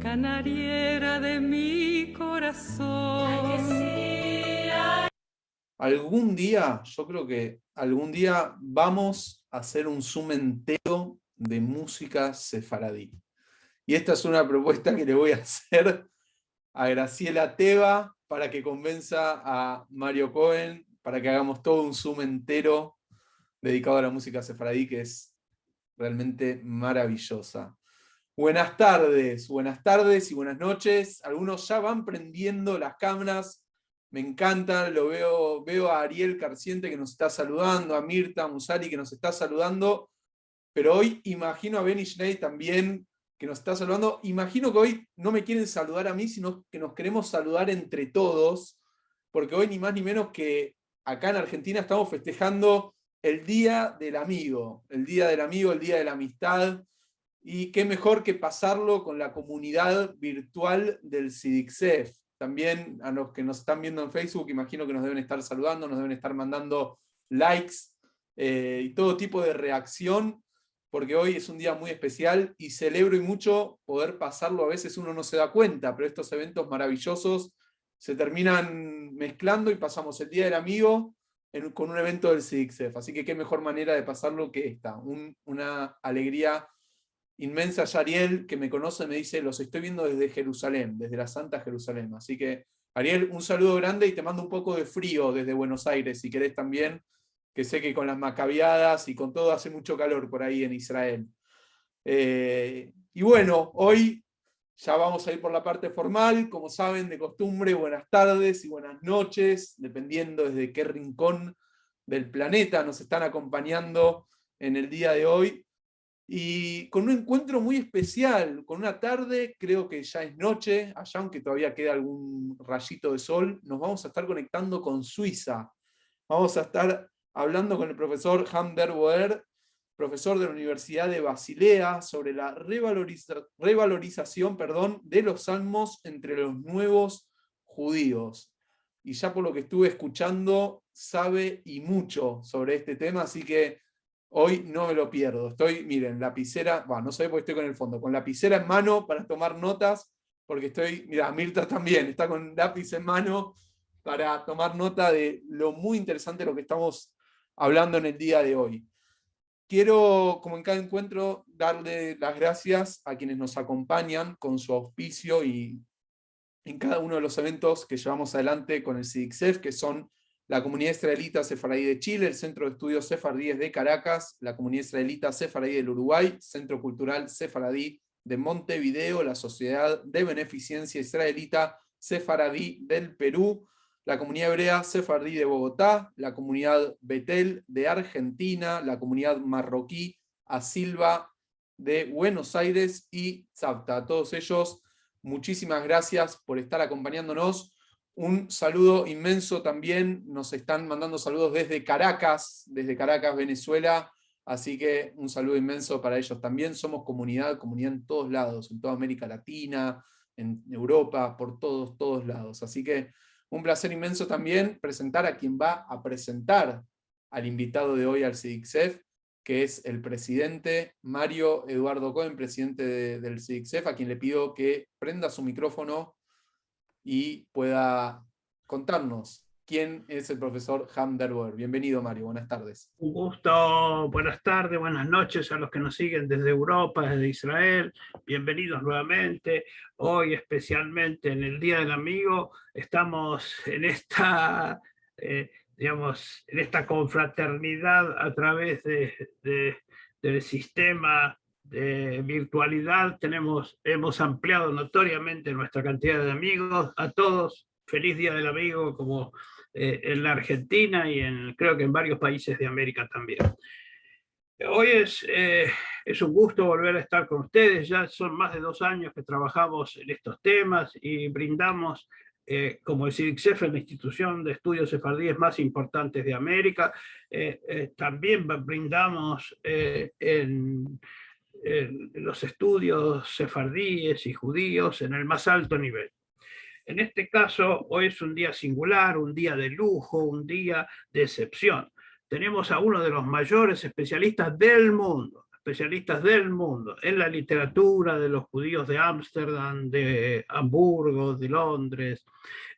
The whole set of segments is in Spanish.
canariera de mi corazón. Algún día, yo creo que algún día vamos a hacer un Zoom entero de música sefaradí. Y esta es una propuesta que le voy a hacer a Graciela Teba para que convenza a Mario Cohen para que hagamos todo un Zoom entero dedicado a la música sefaradí, que es realmente maravillosa. Buenas tardes y buenas noches. Algunos ya van prendiendo las cámaras. Me encantan, veo a Ariel Carciente que nos está saludando, a Mirta Musari que nos está saludando, pero hoy imagino a Benny Schneider también que nos está saludando. Imagino que hoy no me quieren saludar a mí, sino que nos queremos saludar entre todos, porque hoy ni más ni menos que acá en Argentina estamos festejando el Día del Amigo, el Día del Amigo, el Día de la Amistad, y qué mejor que pasarlo con la comunidad virtual del CIDICSEF. También a los que nos están viendo en Facebook, imagino que nos deben estar saludando, nos deben estar mandando likes y todo tipo de reacción, porque hoy es un día muy especial y celebro y mucho poder pasarlo. A veces uno no se da cuenta, pero estos eventos maravillosos se terminan mezclando y pasamos el Día del Amigo con un evento del CIDICSEF. Así que qué mejor manera de pasarlo que esta. Una alegría inmensa. Ariel, que me conoce, me dice: los estoy viendo desde Jerusalén, desde la Santa Jerusalén. Así que, Ariel, un saludo grande y te mando un poco de frío desde Buenos Aires, si querés también, que sé que con las macabiadas y con todo hace mucho calor por ahí en Israel. Y bueno, hoy ya vamos a ir por la parte formal, como saben, de costumbre, buenas tardes y buenas noches, dependiendo desde qué rincón del planeta nos están acompañando en el día de hoy. Y con un encuentro muy especial, con una tarde, creo que ya es noche, allá aunque todavía queda algún rayito de sol, nos vamos a estar conectando con Suiza. Vamos a estar hablando con el profesor Ham der Boer, profesor de la Universidad de Basilea, sobre la revalorización de los salmos entre los nuevos judíos. Y ya por lo que estuve escuchando, sabe y mucho sobre este tema, así que hoy no me lo pierdo. Estoy, miren, lapicera, no sé porque estoy con el fondo, con lapicera en mano para tomar notas, porque estoy, mira, Mirta también está con lápiz en mano para tomar nota de lo muy interesante de lo que estamos hablando en el día de hoy. Quiero, como en cada encuentro, darle las gracias a quienes nos acompañan con su auspicio y en cada uno de los eventos que llevamos adelante con el CIDICSEF, que son la Comunidad Israelita Sefaradí de Chile, el Centro de Estudios Sefardíes de Caracas, la Comunidad Israelita Sefaradí del Uruguay, Centro Cultural Sefaradí de Montevideo, la Sociedad de Beneficencia Israelita Sefaradí del Perú, la Comunidad Hebrea Sefardí de Bogotá, la Comunidad Betel de Argentina, la Comunidad Marroquí Asilva de Buenos Aires y Tzavta. A todos ellos, muchísimas gracias por estar acompañándonos. Un saludo inmenso también, nos están mandando saludos desde Caracas, Venezuela, así que un saludo inmenso para ellos también. Somos comunidad en todos lados, en toda América Latina, en Europa, por todos lados. Así que un placer inmenso también presentar a quien va a presentar al invitado de hoy al CIDICSEF, que es el presidente Mario Eduardo Cohen, presidente del CIDICSEF, a quien le pido que prenda su micrófono y pueda contarnos quién es el profesor Ham der Boer. Bienvenido, Mario, buenas tardes. Un gusto, buenas tardes, buenas noches a los que nos siguen desde Europa, desde Israel. Bienvenidos nuevamente. Hoy, especialmente en el Día del Amigo, estamos en esta, digamos, en esta confraternidad a través del sistema de virtualidad. Hemos ampliado notoriamente nuestra cantidad de amigos. A todos, feliz Día del Amigo, como en la Argentina y creo que en varios países de América también. Hoy es un gusto volver a estar con ustedes. Ya son más de 2 años que trabajamos en estos temas y brindamos, como el CIDICSEF, la institución de estudios sefardíes más importantes de América. También brindamos en los estudios sefardíes y judíos en el más alto nivel. En este caso, hoy es un día singular, un día de lujo, un día de excepción. Tenemos a uno de los mayores especialistas del mundo especialistas del mundo en la literatura de los judíos de Ámsterdam, de Hamburgo, de Londres,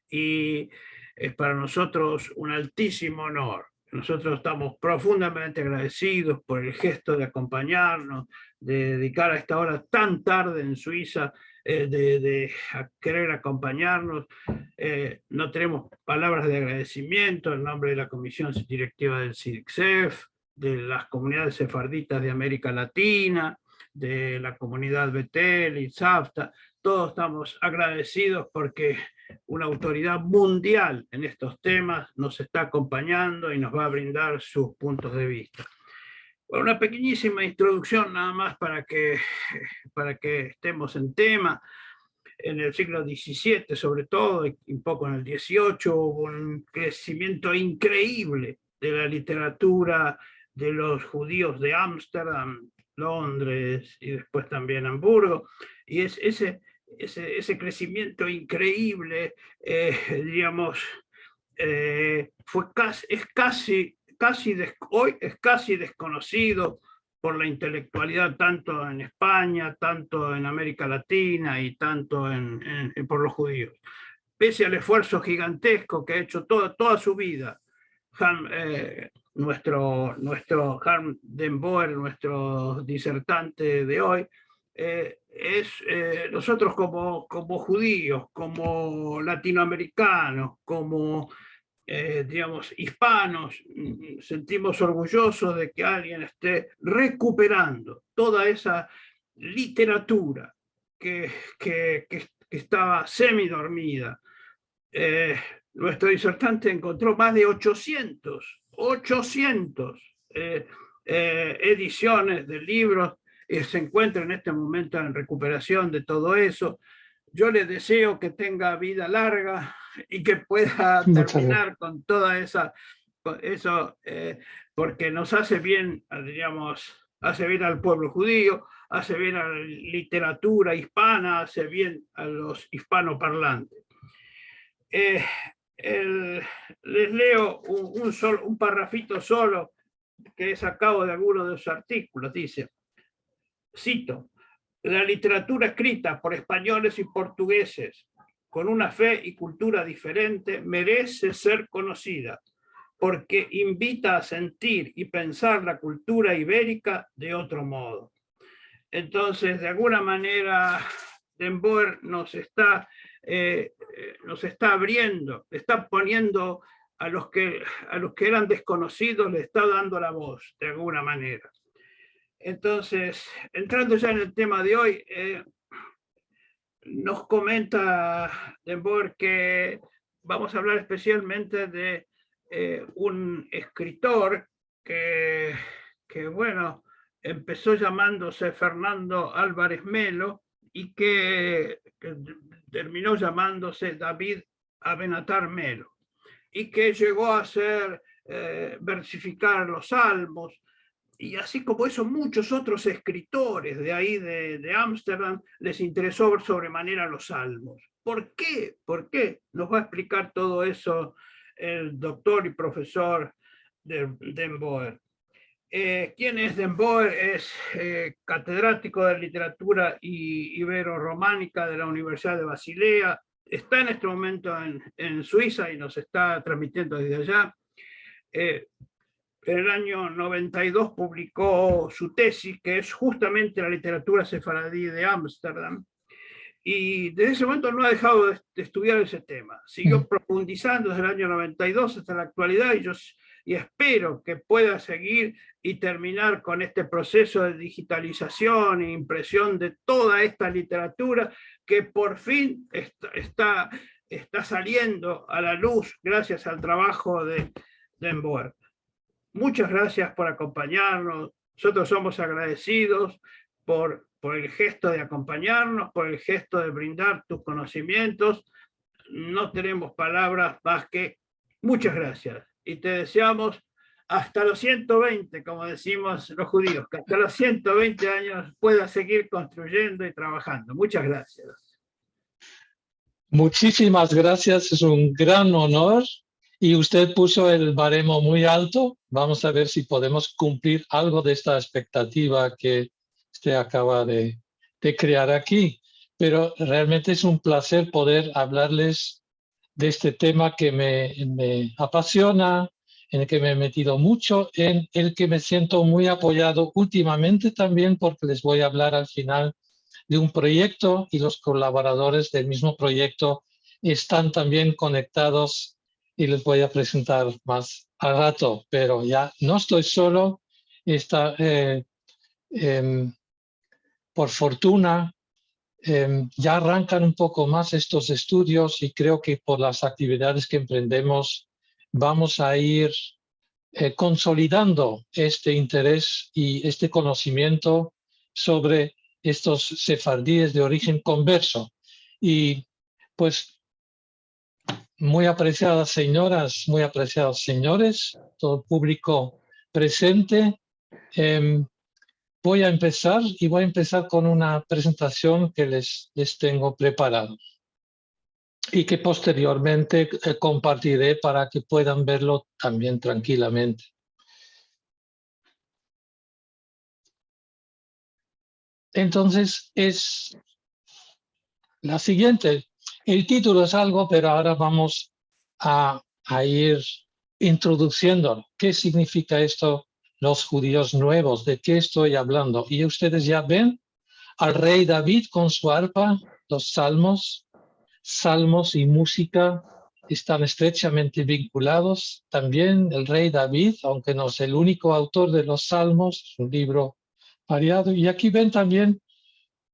y es para nosotros un altísimo honor. Nosotros estamos profundamente agradecidos por el gesto de acompañarnos, de dedicar a esta hora tan tarde en Suiza, de querer acompañarnos. No tenemos palabras de agradecimiento en nombre de la Comisión Directiva del CIDICSEF, de las comunidades sefarditas de América Latina, de la comunidad Betel y Tzavta. Todos estamos agradecidos porque una autoridad mundial en estos temas nos está acompañando y nos va a brindar sus puntos de vista. Bueno, una pequeñísima introducción nada más para que estemos en tema. En el siglo XVII, sobre todo, y un poco en el XVIII, hubo un crecimiento increíble de la literatura de los judíos de Ámsterdam, Londres y después también Hamburgo. Y ese crecimiento increíble, digamos, hoy es casi desconocido por la intelectualidad tanto en España, tanto en América Latina y tanto por los judíos. Pese al esfuerzo gigantesco que ha hecho toda su vida nuestro Harm den Boer, nuestro disertante de hoy, nosotros como judíos, como latinoamericanos, como digamos, hispanos, sentimos orgullosos de que alguien esté recuperando toda esa literatura que estaba semidormida. Nuestro disertante encontró más de 800 ediciones de libros, se encuentra en este momento en recuperación de todo eso. Yo le deseo que tenga vida larga y que pueda terminar con toda eso, porque nos hace bien, digamos, hace bien al pueblo judío, hace bien a la literatura hispana, hace bien a los hispanoparlantes. Les leo un parrafito solo que he sacado de algunos de sus artículos. Dice, cito: la literatura escrita por españoles y portugueses con una fe y cultura diferente merece ser conocida porque invita a sentir y pensar la cultura ibérica de otro modo. Entonces, de alguna manera, den Boer nos está abriendo, está poniendo a los que eran desconocidos, le está dando la voz, de alguna manera. Entonces, entrando ya en el tema de hoy, nos comenta den Boer que vamos a hablar especialmente de un escritor que bueno, empezó llamándose Fernando Álvarez Melo y que terminó llamándose David Abenatar Melo, y que llegó a versificar los salmos. Y así como eso, muchos otros escritores de ahí, de Ámsterdam, les interesó sobremanera los salmos. ¿Por qué? ¿Por qué? Nos va a explicar todo eso el doctor y profesor den Boer. ¿Quién es den Boer? Es catedrático de literatura ibero-románica de la Universidad de Basilea. Está en este momento en Suiza y nos está transmitiendo desde allá. En el año 92 publicó su tesis, que es justamente la literatura sefaradí de Ámsterdam, y desde ese momento no ha dejado de estudiar ese tema. Siguió profundizando desde el año 92 hasta la actualidad, y espero que pueda seguir y terminar con este proceso de digitalización e impresión de toda esta literatura que por fin está saliendo a la luz gracias al trabajo de den Boer. Muchas gracias por acompañarnos. Nosotros somos agradecidos por el gesto de acompañarnos, por el gesto de brindar tus conocimientos. No tenemos palabras más que muchas gracias. Y te deseamos hasta los 120, como decimos los judíos, que hasta los 120 años puedas seguir construyendo y trabajando. Muchas gracias. Muchísimas gracias, es un gran honor Y usted puso el baremo muy alto. Vamos a ver si podemos cumplir algo de esta expectativa que usted acaba de crear aquí. Pero realmente es un placer poder hablarles de este tema que me apasiona, en el que me he metido mucho, en el que me siento muy apoyado últimamente también, porque les voy a hablar al final de un proyecto y los colaboradores del mismo proyecto están también conectados y les voy a presentar más al rato, pero ya no estoy solo. Está, por fortuna, ya arrancan un poco más estos estudios y creo que por las actividades que emprendemos vamos a ir consolidando este interés y este conocimiento sobre estos sefardíes de origen converso. Y pues muy apreciadas señoras, muy apreciados señores, todo el público presente, voy a empezar con una presentación que les tengo preparado y que posteriormente compartiré para que puedan verlo también tranquilamente. Entonces es la siguiente. El título es algo, pero ahora vamos a ir introduciéndolo. ¿Qué significa esto, los judíos nuevos? ¿De qué estoy hablando? Y ustedes ya ven al rey David con su arpa, los salmos. Salmos y música están estrechamente vinculados. También el rey David, aunque no es el único autor de los salmos, es un libro variado. Y aquí ven también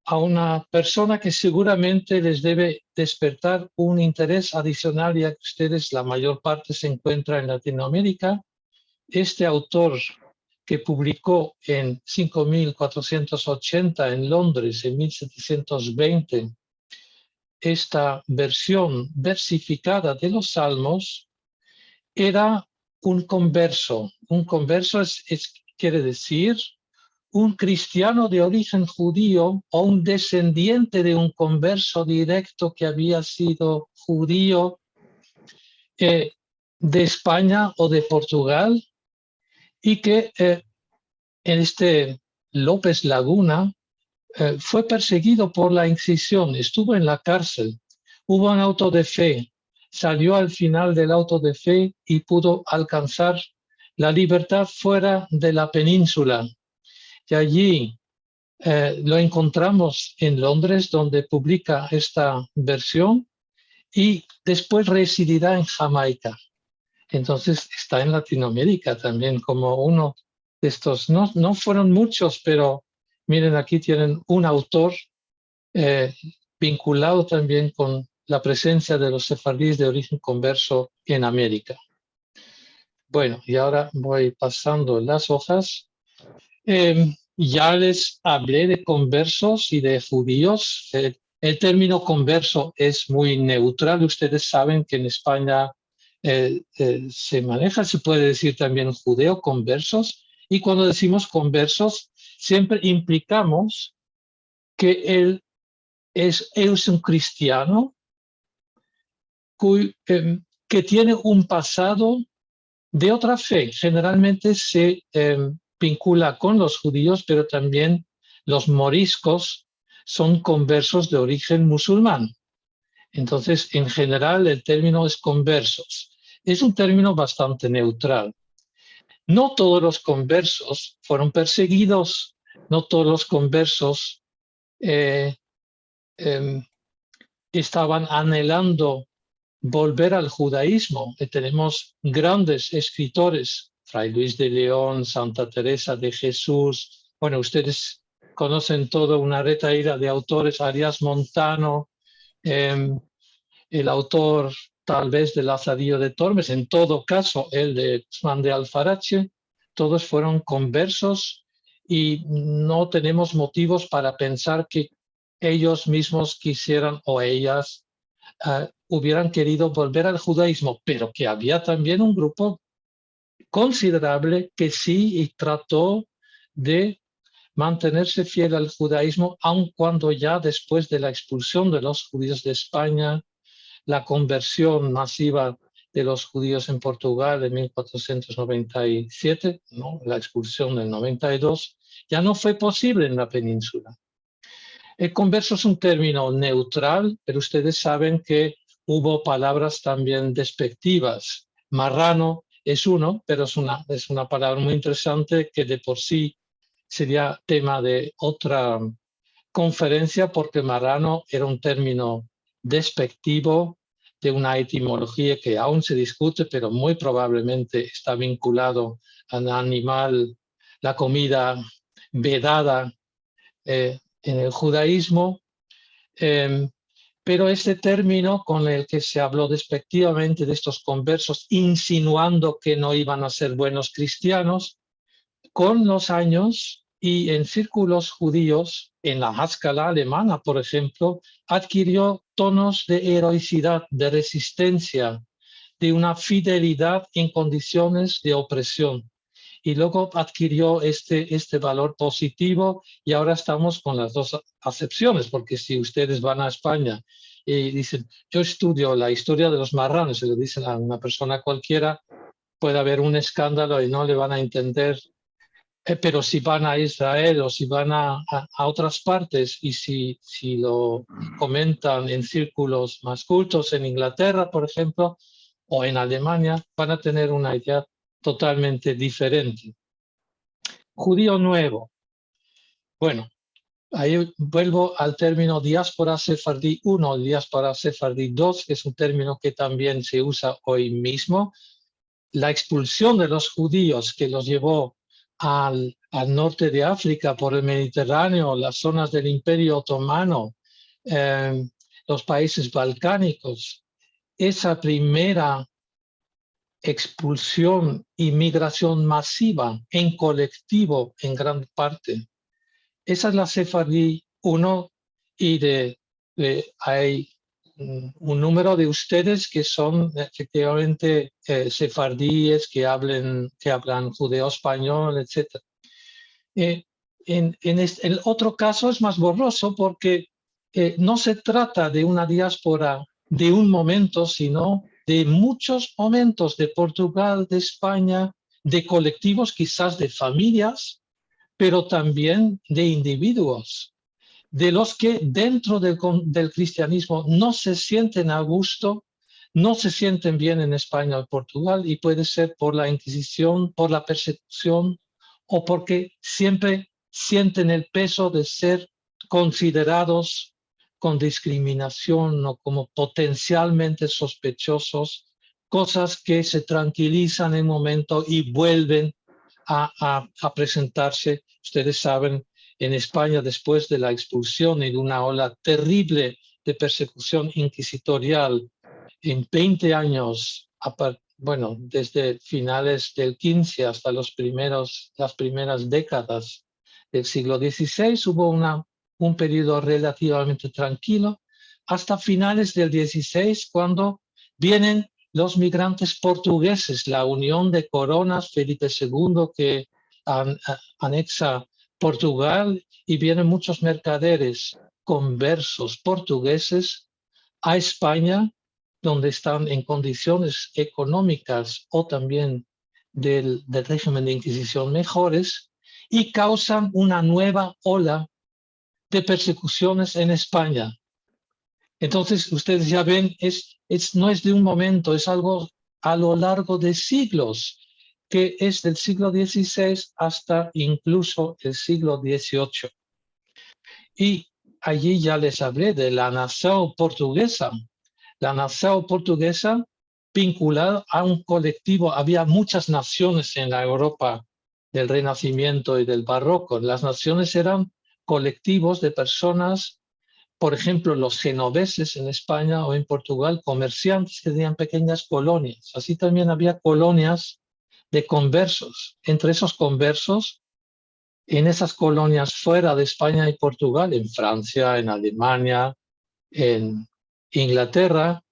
a una persona que seguramente les debe despertar un interés adicional, ya que ustedes, la mayor parte, se encuentra en Latinoamérica. Este autor que publicó en 5480 en Londres en 1720 esta versión versificada de los Salmos, era un converso. Un converso quiere decir un cristiano de origen judío o un descendiente de un converso directo que había sido judío de España o de Portugal, y que López Laguna fue perseguido por la Inquisición, estuvo en la cárcel, hubo un auto de fe, salió al final del auto de fe y pudo alcanzar la libertad fuera de la península. Y allí lo encontramos en Londres, donde publica esta versión, y después residirá en Jamaica. Entonces está en Latinoamérica también como uno de estos. No fueron muchos, pero miren, aquí tienen un autor vinculado también con la presencia de los sefardíes de origen converso en América. Bueno, y ahora voy pasando las hojas. Ya les hablé de conversos y de judíos. El término converso es muy neutral. Ustedes saben que en España se maneja, se puede decir también judeo conversos. Y cuando decimos conversos, siempre implicamos que él es un cristiano que tiene un pasado de otra fe. Generalmente se vincula con los judíos, pero también los moriscos son conversos de origen musulmán. Entonces, en general, el término es conversos. Es un término bastante neutral. No todos los conversos fueron perseguidos, no todos los conversos estaban anhelando volver al judaísmo. Tenemos grandes escritores, Fray Luis de León, Santa Teresa de Jesús. Bueno, ustedes conocen toda una retahíla de autores, Arias Montano, el autor tal vez de Lazarillo de Tormes, en todo caso el de Guzmán de Alfarache. Todos fueron conversos y no tenemos motivos para pensar que ellos mismos quisieran o ellas hubieran querido volver al judaísmo, pero que había también un grupo considerable que sí y trató de mantenerse fiel al judaísmo, aun cuando ya después de la expulsión de los judíos de España, la conversión masiva de los judíos en Portugal en 1497, ¿no? La expulsión del 92, ya no fue posible en la península. El converso es un término neutral, pero ustedes saben que hubo palabras también despectivas. Marrano es uno, pero es una palabra muy interesante que de por sí sería tema de otra conferencia, porque marrano era un término despectivo de una etimología que aún se discute, pero muy probablemente está vinculado al animal, la comida vedada en el judaísmo, pero este término con el que se habló despectivamente de estos conversos, insinuando que no iban a ser buenos cristianos, con los años y en círculos judíos, en la Haskalah alemana, por ejemplo, adquirió tonos de heroicidad, de resistencia, de una fidelidad en condiciones de opresión. Y luego adquirió este valor positivo y ahora estamos con las dos acepciones, porque si ustedes van a España y dicen, yo estudio la historia de los marranos, y le dicen a una persona cualquiera, puede haber un escándalo y no le van a entender, pero si van a Israel o si van a otras partes y si lo comentan en círculos más cultos en Inglaterra, por ejemplo, o en Alemania, van a tener una idea totalmente diferente. Judío nuevo. Bueno, ahí vuelvo al término diáspora sefardí 1, diáspora sefardí 2, que es un término que también se usa hoy mismo. La expulsión de los judíos que los llevó al norte de África por el Mediterráneo, las zonas del Imperio Otomano, los países balcánicos, esa primera expulsión y migración masiva en colectivo en gran parte. Esa es la Sefardí 1 y hay un número de ustedes que son efectivamente sefardíes que hablan judeo-español, etc. El otro caso es más borroso porque no se trata de una diáspora de un momento, sino de muchos momentos de Portugal, de España, de colectivos, quizás de familias, pero también de individuos, de los que dentro del cristianismo no se sienten a gusto, no se sienten bien en España o Portugal, y puede ser por la Inquisición, por la persecución, o porque siempre sienten el peso de ser considerados con discriminación o como potencialmente sospechosos, cosas que se tranquilizan en un momento y vuelven a presentarse. Ustedes saben, en España, después de la expulsión y de una ola terrible de persecución inquisitorial, en 20 años, bueno, desde finales del 15 hasta las primeras décadas del siglo XVI, hubo un periodo relativamente tranquilo, hasta finales del XVI, cuando vienen los migrantes portugueses, la unión de coronas, Felipe II, que anexa Portugal, y vienen muchos mercaderes conversos portugueses a España, donde están en condiciones económicas o también del régimen de Inquisición mejores, y causan una nueva ola de persecuciones en España. Entonces, ustedes ya ven, no es de un momento, es algo a lo largo de siglos, que es del siglo XVI hasta incluso el siglo XVIII. Y allí ya les hablé de la nación portuguesa. La nación portuguesa vinculada a un colectivo, había muchas naciones en la Europa del Renacimiento y del Barroco. Las naciones eran colectivos de personas, por ejemplo, los genoveses en España o en Portugal, comerciantes que tenían pequeñas colonias. Así también había colonias de conversos. Entre esos conversos, en esas colonias fuera de España y Portugal, en Francia, en Alemania, en Inglaterra,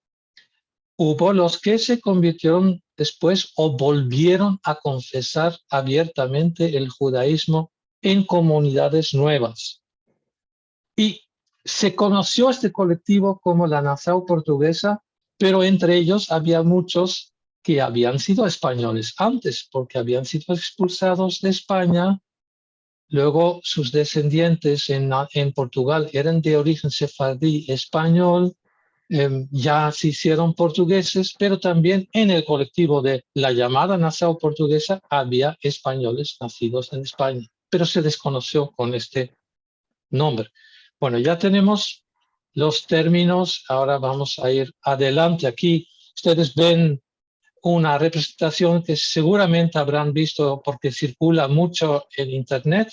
hubo los que se convirtieron después o volvieron a confesar abiertamente el judaísmo en comunidades nuevas. Y se conoció este colectivo como la nación portuguesa, pero entre ellos había muchos que habían sido españoles antes, porque habían sido expulsados de España. Luego sus descendientes en Portugal eran de origen sefardí español, ya se hicieron portugueses, pero también en el colectivo de la llamada Nassau portuguesa había españoles nacidos en España, pero se les conoció con este nombre. Bueno, ya tenemos los términos, ahora vamos a ir adelante. Aquí ustedes ven una representación que seguramente habrán visto porque circula mucho en Internet,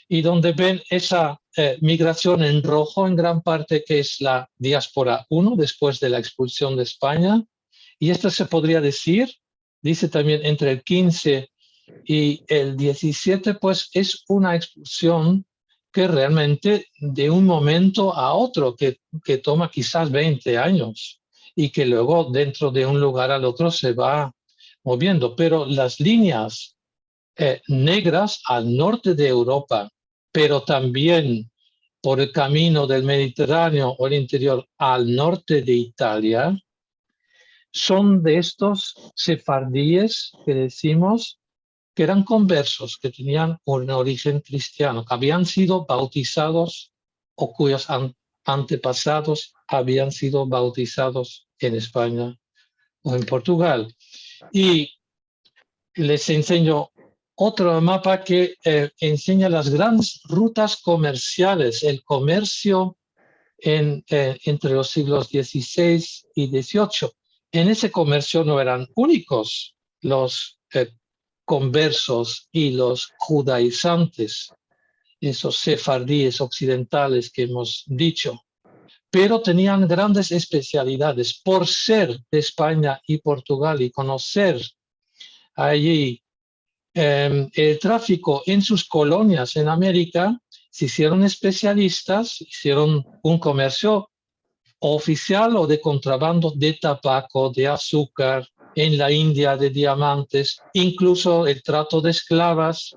y donde ven esa migración en rojo en gran parte, que es la diáspora 1 después de la expulsión de España. Y esto se podría decir, dice también entre el 15 y el 17, pues es una expulsión que realmente de un momento a otro, que toma quizás 20 años y que luego dentro de un lugar al otro se va moviendo. Pero las líneas negras al norte de Europa, pero también por el camino del Mediterráneo o el interior al norte de Italia, son de estos sefardíes que decimos que eran conversos, que tenían un origen cristiano, que habían sido bautizados o cuyos antepasados habían sido bautizados en España o en Portugal. Y les enseño otro mapa que enseña las grandes rutas comerciales, el comercio entre los siglos XVI y XVIII. En ese comercio no eran únicos los conversos y los judaizantes, esos sefardíes occidentales que hemos dicho, pero tenían grandes especialidades por ser de España y Portugal y conocer allí el tráfico en sus colonias en América. Se hicieron especialistas, hicieron un comercio oficial o de contrabando de tabaco, de azúcar, en la India de diamantes, incluso el trato de esclavos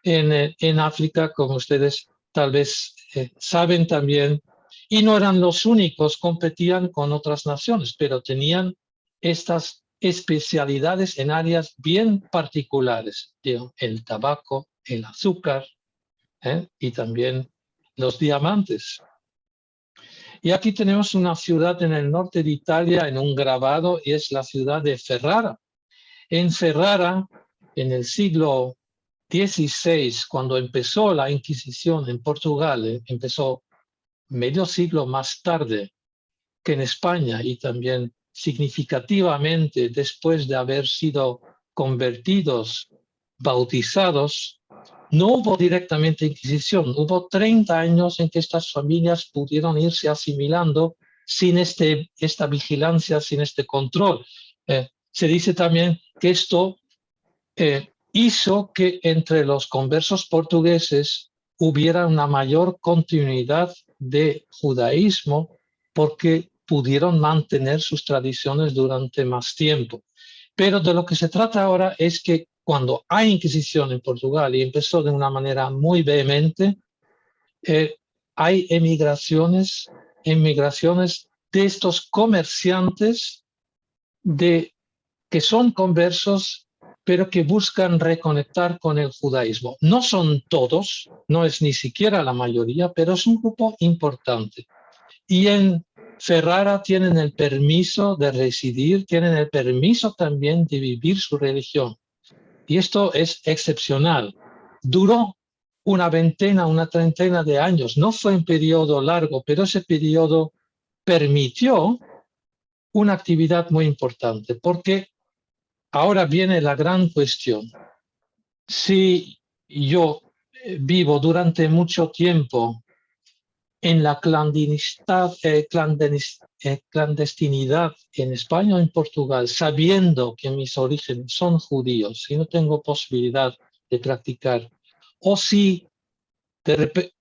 en África, como ustedes tal vez saben también. Y no eran los únicos, competían con otras naciones, pero tenían estas especialidades en áreas bien particulares, el tabaco, el azúcar, y también los diamantes. Y aquí tenemos una ciudad en el norte de Italia en un grabado, y es la ciudad de Ferrara. En Ferrara, en el siglo XVI, cuando empezó la Inquisición en Portugal, empezó medio siglo más tarde que en España, y también significativamente después de haber sido convertidos, bautizados, no hubo directamente Inquisición. Hubo 30 años en que estas familias pudieron irse asimilando sin esta vigilancia, sin este control. Se dice también que esto hizo que entre los conversos portugueses hubiera una mayor continuidad de judaísmo, porque pudieron mantener sus tradiciones durante más tiempo. Pero de lo que se trata ahora es que cuando hay Inquisición en Portugal, y empezó de una manera muy vehemente, hay emigraciones de estos comerciantes que son conversos, pero que buscan reconectar con el judaísmo. No son todos, no es ni siquiera la mayoría, pero es un grupo importante. Y en Ferrara tienen el permiso de residir, tienen el permiso también de vivir su religión. Y esto es excepcional. Duró una treintena de años. No fue un periodo largo, pero ese periodo permitió una actividad muy importante, porque ahora viene la gran cuestión. Si yo vivo durante mucho tiempo en la clandestinidad en España o en Portugal, sabiendo que mis orígenes son judíos y no tengo posibilidad de practicar, o si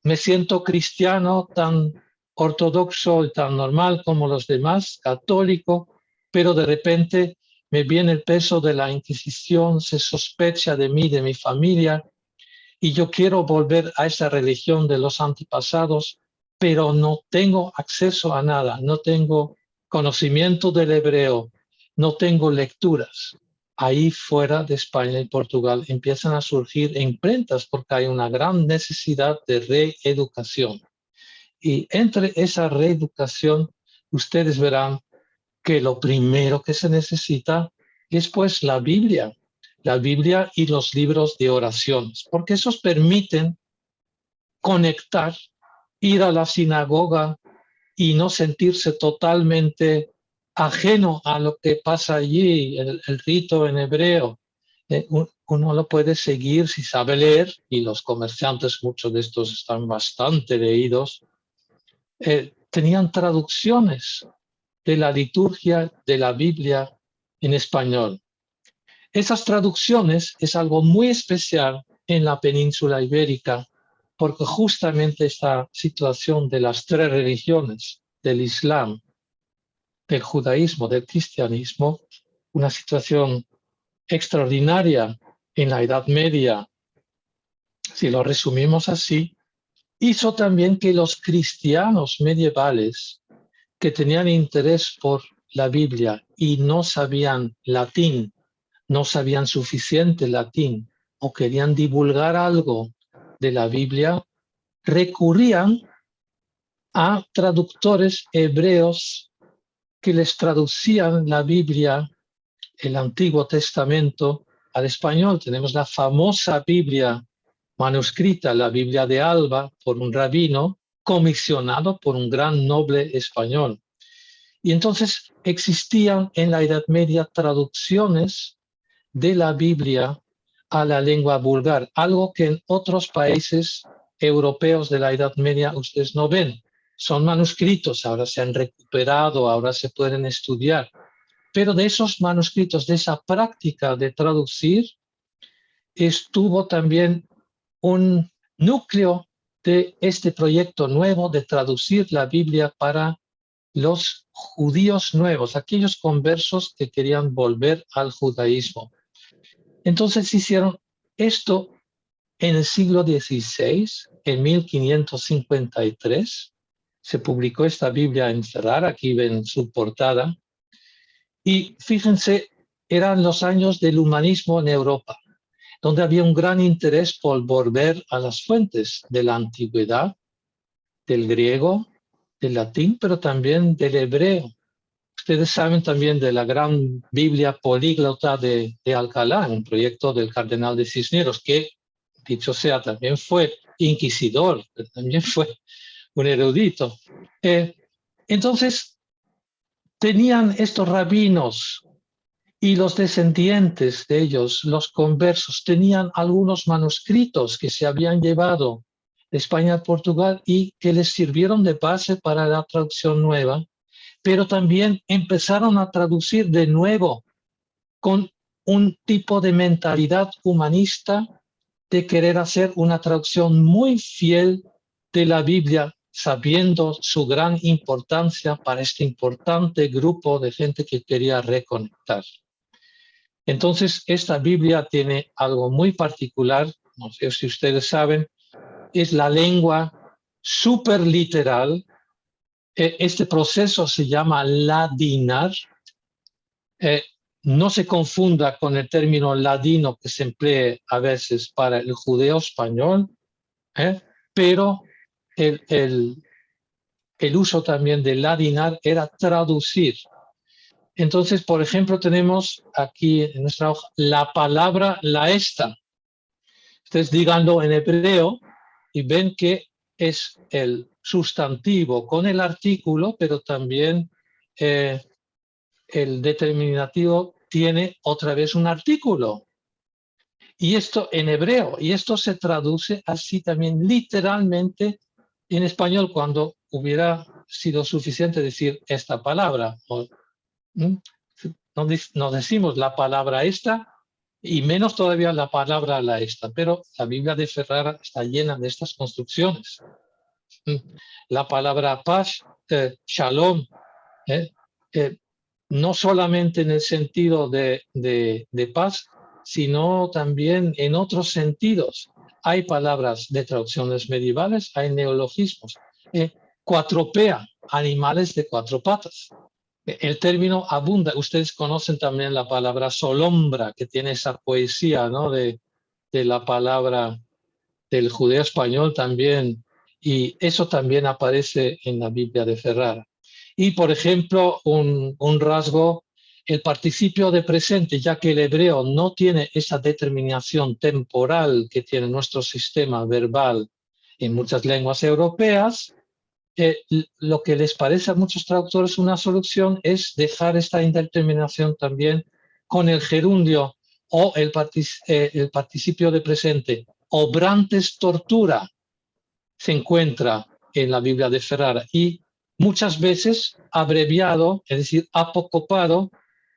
me siento cristiano tan ortodoxo y tan normal como los demás, católico, pero de repente me viene el peso de la Inquisición, se sospecha de mí, de mi familia, y yo quiero volver a esa religión de los antepasados, pero no tengo acceso a nada, no tengo conocimiento del hebreo, no tengo lecturas. Ahí fuera de España y Portugal empiezan a surgir imprentas porque hay una gran necesidad de reeducación. Y entre esa reeducación, ustedes verán que lo primero que se necesita es pues la Biblia y los libros de oraciones, porque esos permiten conectar, ir a la sinagoga y no sentirse totalmente ajeno a lo que pasa allí, el rito en hebreo. Uno lo puede seguir si sabe leer, y los comerciantes, muchos de estos están bastante leídos, tenían traducciones de la liturgia de la Biblia en español. Esas traducciones es algo muy especial en la península ibérica, porque justamente esta situación de las tres religiones, del Islam, del judaísmo, del cristianismo, una situación extraordinaria en la Edad Media, si lo resumimos así, hizo también que los cristianos medievales que tenían interés por la Biblia y no sabían latín, no sabían suficiente latín o querían divulgar algo de la Biblia, recurrían a traductores hebreos que les traducían la Biblia, el Antiguo Testamento, al español. Tenemos la famosa Biblia manuscrita, la Biblia de Alba, por un rabino comisionado por un gran noble español. Y entonces existían en la Edad Media traducciones de la Biblia a la lengua vulgar, algo que en otros países europeos de la Edad Media ustedes no ven. Son manuscritos, ahora se han recuperado, ahora se pueden estudiar. Pero de esos manuscritos, de esa práctica de traducir, estuvo también un núcleo de este proyecto nuevo de traducir la Biblia para los judíos nuevos, aquellos conversos que querían volver al judaísmo. Entonces hicieron esto en el siglo XVI, en 1553. Se publicó esta Biblia en Ferrara, aquí ven su portada. Y fíjense, eran los años del humanismo en Europa, donde había un gran interés por volver a las fuentes de la antigüedad, del griego, del latín, pero también del hebreo. Ustedes saben también de la gran Biblia políglota de Alcalá, un proyecto del cardenal de Cisneros, que, dicho sea, también fue inquisidor, pero también fue un erudito. Entonces, tenían estos rabinos y los descendientes de ellos, los conversos, tenían algunos manuscritos que se habían llevado de España a Portugal y que les sirvieron de base para la traducción nueva, pero también empezaron a traducir de nuevo con un tipo de mentalidad humanista de querer hacer una traducción muy fiel de la Biblia, sabiendo su gran importancia para este importante grupo de gente que quería reconectar. Entonces, esta Biblia tiene algo muy particular, no sé si ustedes saben, es la lengua superliteral. Este proceso se llama ladinar. No se confunda con el término ladino que se emplea a veces para el judeo español, pero el uso también de ladinar era traducir. Entonces, por ejemplo, tenemos aquí en nuestra hoja la palabra laesta. Ustedes díganlo en hebreo y ven que es el sustantivo con el artículo, pero también el determinativo tiene otra vez un artículo. Y esto en hebreo, y esto se traduce así también literalmente en español cuando hubiera sido suficiente decir esta palabra. No decimos la palabra esta y menos todavía la palabra la esta, pero la Biblia de Ferrara está llena de estas construcciones. La palabra paz, shalom, no solamente en el sentido de paz, sino también en otros sentidos. Hay palabras de traducciones medievales, hay neologismos. Cuatropea, animales de cuatro patas. El término abunda. Ustedes conocen también la palabra solombra, que tiene esa poesía, ¿no? de la palabra del judeo español también. Y eso también aparece en la Biblia de Ferrara. Y, por ejemplo, un rasgo, el participio de presente, ya que el hebreo no tiene esa determinación temporal que tiene nuestro sistema verbal en muchas lenguas europeas, lo que les parece a muchos traductores una solución es dejar esta indeterminación también con el gerundio o el participio de presente. Obrantes tortura se encuentra en la Biblia de Ferrara y muchas veces abreviado, es decir, apocopado,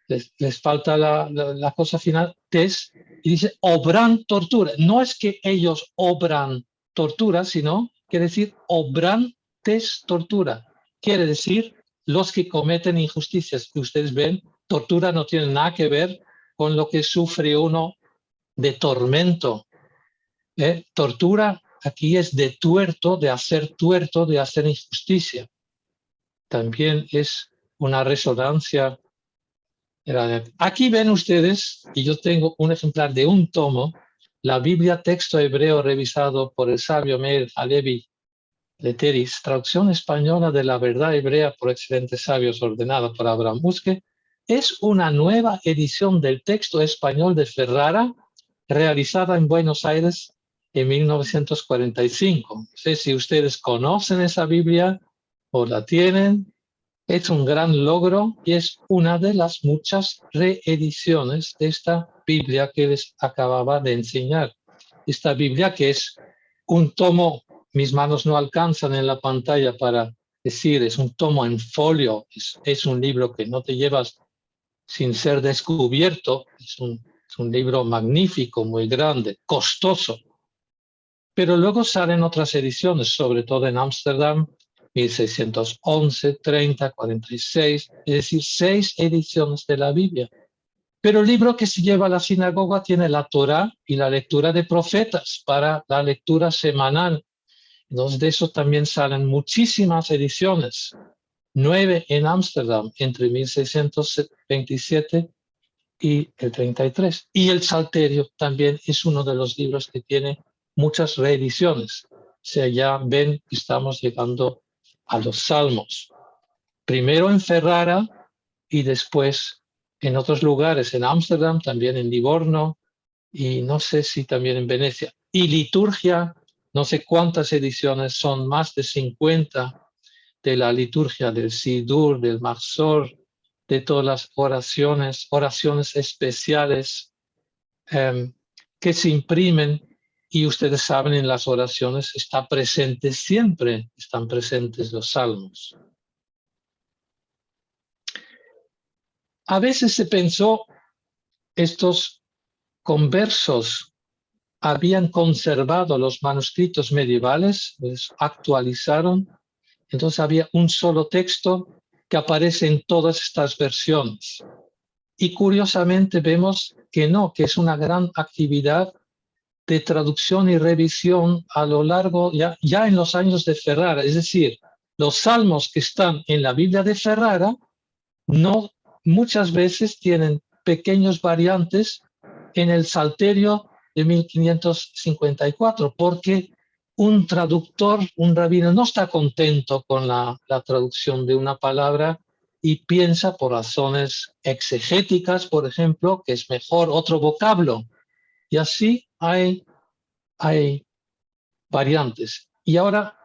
les falta la cosa final, tes, y dice obran tortura. No es que ellos obran tortura, sino quiere decir obrantes tortura. Quiere decir los que cometen injusticias. Que ustedes ven, tortura no tiene nada que ver con lo que sufre uno de tormento. Tortura aquí es de tuerto, de hacer injusticia. También es una resonancia. Aquí ven ustedes, y yo tengo un ejemplar de un tomo, la Biblia texto hebreo revisado por el sabio Meir Halevi Leteris, traducción española de la verdad hebrea por excelentes sabios ordenada por Abraham Musque. Es una nueva edición del texto español de Ferrara, realizada en Buenos Aires en 1945. No sé si ustedes conocen esa Biblia o la tienen. Es un gran logro y es una de las muchas reediciones de esta Biblia que les acababa de enseñar. Esta Biblia que es un tomo, mis manos no alcanzan en la pantalla para decir, es un tomo en folio, es un libro que no te llevas sin ser descubierto, es un libro magnífico, muy grande, costoso. Pero luego salen otras ediciones, sobre todo en Ámsterdam, 1611, 30, 46, es decir, 6 ediciones de la Biblia. Pero el libro que se lleva a la sinagoga tiene la Torá y la lectura de profetas para la lectura semanal. Entonces de eso también salen muchísimas ediciones, 9 en Ámsterdam entre 1627 y el 33. Y el Salterio también es uno de los libros que tiene muchas reediciones. O sea, ya ven que estamos llegando a los Salmos. Primero en Ferrara y después en otros lugares, en Ámsterdam, también en Livorno y no sé si también en Venecia. Y liturgia, no sé cuántas ediciones, son más de 50 de la liturgia del Sidur, del Mahzor, de todas las oraciones especiales que se imprimen. Y ustedes saben, en las oraciones está presente siempre, están presentes los salmos. A veces se pensó, estos conversos habían conservado los manuscritos medievales, los actualizaron, entonces había un solo texto que aparece en todas estas versiones. Y curiosamente vemos que no, que es una gran actividad de traducción y revisión a lo largo, ya en los años de Ferrara. Es decir, los salmos que están en la Biblia de Ferrara no muchas veces tienen pequeñas variantes en el Salterio de 1554, porque un traductor, un rabino, no está contento con la traducción de una palabra y piensa por razones exegéticas, por ejemplo, que es mejor otro vocablo. Y así hay variantes. Y ahora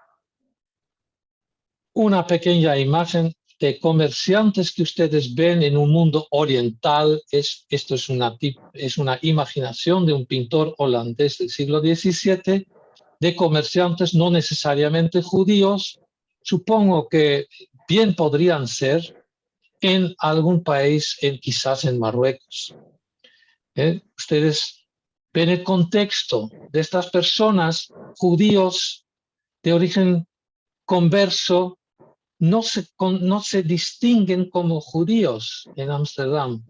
una pequeña imagen de comerciantes que ustedes ven en un mundo oriental. Esto es una imaginación de un pintor holandés del siglo XVII, de comerciantes no necesariamente judíos. Supongo que bien podrían ser en algún país, quizás en Marruecos. Ustedes ven el contexto de estas personas, judíos de origen converso, no se distinguen como judíos en Ámsterdam.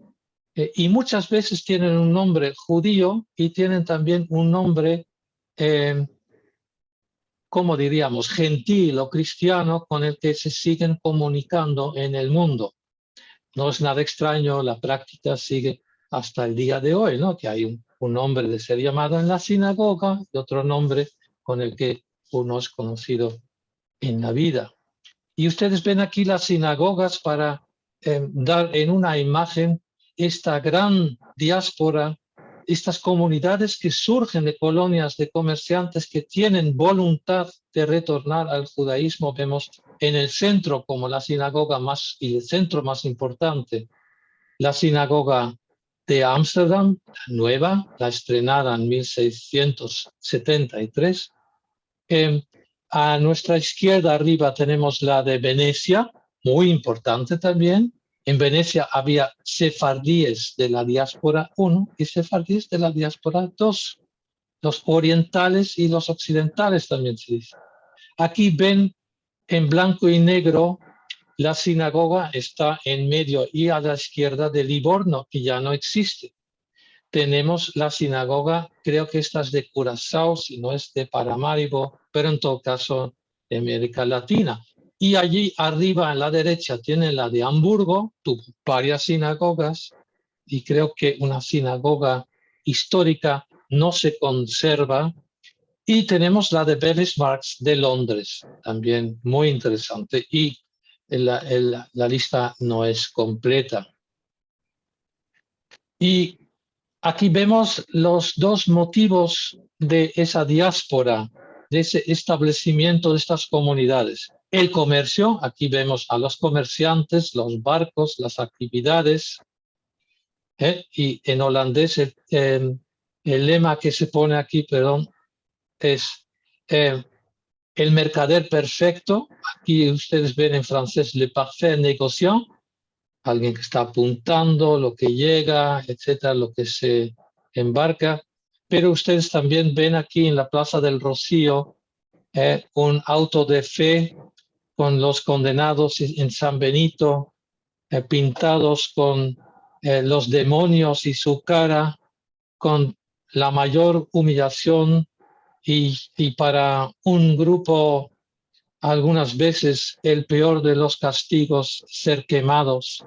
Y muchas veces tienen un nombre judío y tienen también un nombre, como diríamos, gentil o cristiano, con el que se siguen comunicando en el mundo. no es nada extraño, la práctica sigue hasta el día de hoy, ¿no? Que hay un nombre de ser llamado en la sinagoga y otro nombre con el que uno es conocido en la vida. Y ustedes ven aquí las sinagogas para dar en una imagen esta gran diáspora, estas comunidades que surgen de colonias de comerciantes que tienen voluntad de retornar al judaísmo. Vemos en el centro como la sinagoga más y el centro más importante, la sinagoga de Ámsterdam, la nueva, la estrenada en 1673. A nuestra izquierda arriba tenemos la de Venecia, muy importante también. En Venecia había sefardíes de la diáspora 1 y sefardíes de la diáspora 2. Los orientales y los occidentales también se dice. Aquí ven en blanco y negro la sinagoga está en medio y a la izquierda de Livorno, que ya no existe. Tenemos la sinagoga, creo que esta es de Curazao, si no es de Paramaribo, pero en todo caso de América Latina. Y allí arriba en la derecha tienen la de Hamburgo, tuvo varias sinagogas, y creo que una sinagoga histórica no se conserva. Y tenemos la de Benchmarks de Londres, también muy interesante, y la lista no es completa. Y aquí vemos los dos motivos de esa diáspora, de ese establecimiento de estas comunidades. El comercio, aquí vemos a los comerciantes, los barcos, las actividades, y en holandés el lema que se pone aquí, perdón, es el mercader perfecto. Aquí ustedes ven en francés le parfait négociant, alguien que está apuntando lo que llega, etcétera, lo que se embarca. Pero ustedes también ven aquí en la Plaza del Rocío un auto de fe con los condenados en San Benito, pintados con los demonios y su cara, con la mayor humillación y para un grupo algunas veces el peor de los castigos, ser quemados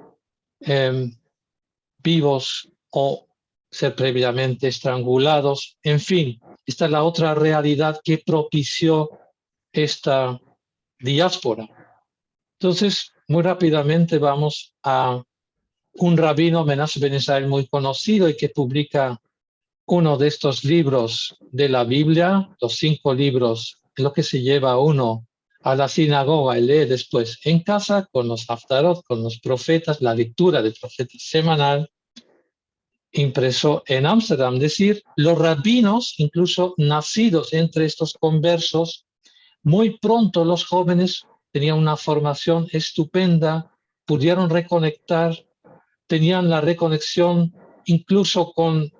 vivos o ser previamente estrangulados. En fin, esta es la otra realidad que propició esta diáspora. Entonces, muy rápidamente vamos a un rabino, Menashe Ben Israel, muy conocido y que publica uno de estos libros de la Biblia, los 5 libros, lo que se lleva uno a la sinagoga y lee después en casa con los haftarot, con los profetas, la lectura de profetas semanal, impreso en Ámsterdam. Es decir, los rabinos, incluso nacidos entre estos conversos, muy pronto los jóvenes tenían una formación estupenda, pudieron reconectar, tenían la reconexión incluso con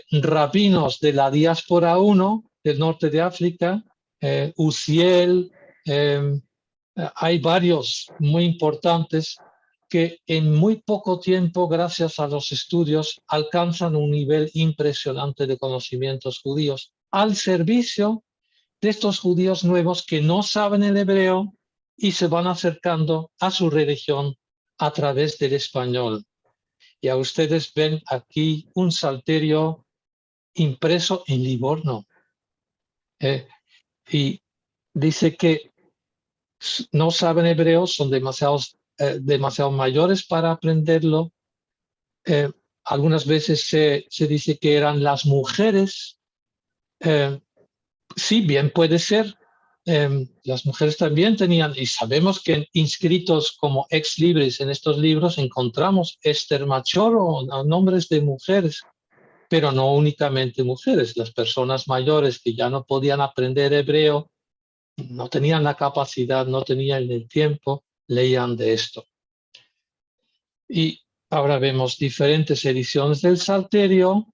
rabinos de la diáspora 1 del norte de África, Uziel, hay varios muy importantes que en muy poco tiempo, gracias a los estudios, alcanzan un nivel impresionante de conocimientos judíos al servicio de estos judíos nuevos que no saben el hebreo y se van acercando a su religión a través del español. Y a ustedes ven aquí un salterio impreso en Livorno. Y dice que no saben hebreo, son demasiado mayores para aprenderlo. Algunas veces se dice que eran las mujeres. Sí, bien puede ser. Las mujeres también tenían, y sabemos que inscritos como ex libris en estos libros encontramos Esther Machoro, nombres de mujeres, pero no únicamente mujeres. Las personas mayores que ya no podían aprender hebreo, no tenían la capacidad, no tenían el tiempo, leían de esto. Y ahora vemos diferentes ediciones del Salterio,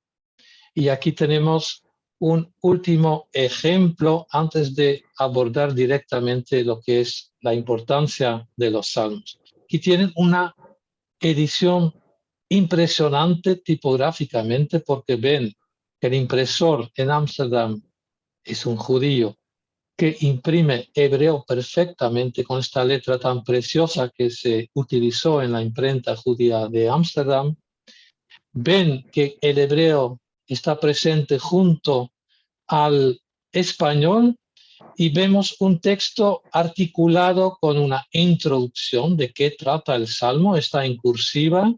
y aquí tenemos un último ejemplo antes de abordar directamente lo que es la importancia de los salmos. Aquí tienen una edición impresionante tipográficamente porque ven que el impresor en Ámsterdam es un judío, que imprime hebreo perfectamente con esta letra tan preciosa que se utilizó en la imprenta judía de Ámsterdam, ven que el hebreo está presente junto al español y vemos un texto articulado con una introducción de qué trata el Salmo, está en cursiva.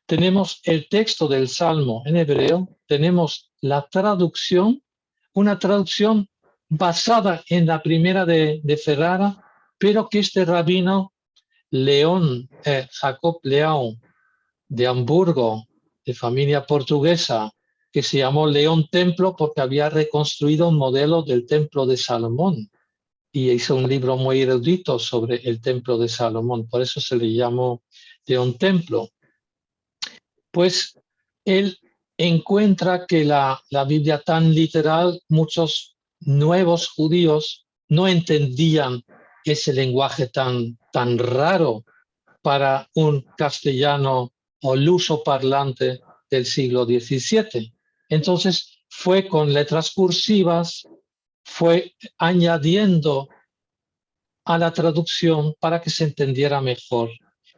Tenemos el texto del Salmo en hebreo, tenemos la traducción, una traducción basada en la primera de Ferrara, pero que este rabino Jacob Leão de Hamburgo, de familia portuguesa, que se llamó León Templo porque había reconstruido un modelo del Templo de Salomón y hizo un libro muy erudito sobre el Templo de Salomón, por eso se le llamó León Templo. Pues él encuentra que la Biblia tan literal, muchos nuevos judíos no entendían ese lenguaje tan raro para un castellano o luso parlante del siglo XVII. Entonces fue con letras cursivas, fue añadiendo a la traducción para que se entendiera mejor.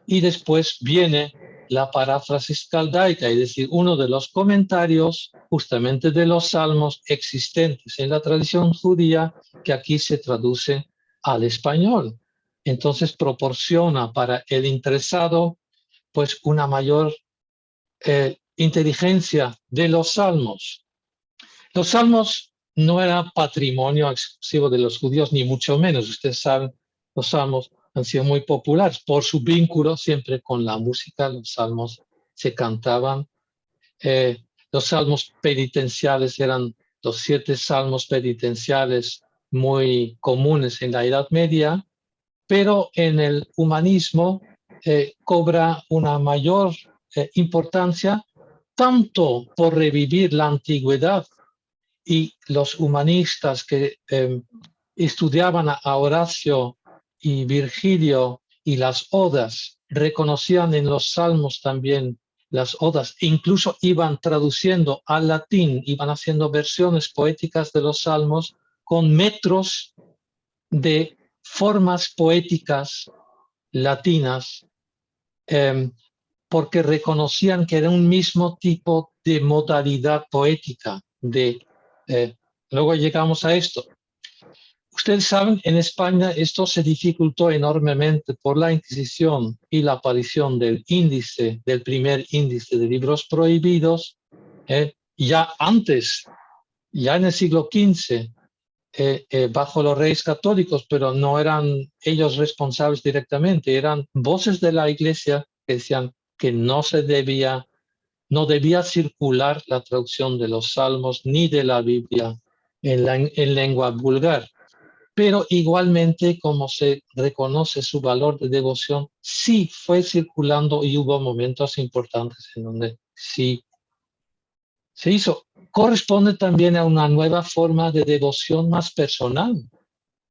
Y después viene la paráfrasis caldaica, es decir, uno de los comentarios justamente de los salmos existentes en la tradición judía que aquí se traduce al español. Entonces proporciona para el interesado pues una mayor inteligencia de los salmos. Los salmos no eran patrimonio exclusivo de los judíos, ni mucho menos. Ustedes saben, los salmos han sido muy populares por su vínculo siempre con la música. Los salmos se cantaban. Los salmos penitenciales eran los 7 salmos penitenciales muy comunes en la Edad Media, pero en el humanismo cobra una mayor importancia tanto por revivir la antigüedad y los humanistas que estudiaban a Horacio y Virgilio y las odas, reconocían en los salmos también las odas, e incluso iban traduciendo al latín, iban haciendo versiones poéticas de los salmos con metros de formas poéticas latinas, porque reconocían que era un mismo tipo de modalidad poética. Luego llegamos a esto. Ustedes saben, en España esto se dificultó enormemente por la Inquisición y la aparición del primer índice de libros prohibidos, ya antes, ya en el siglo XV, bajo los reyes católicos, pero no eran ellos responsables directamente, eran voces de la Iglesia que decían que no debía circular la traducción de los salmos ni de la Biblia en lengua vulgar. Pero igualmente, como se reconoce su valor de devoción, sí fue circulando y hubo momentos importantes en donde sí se hizo. Corresponde también a una nueva forma de devoción más personal.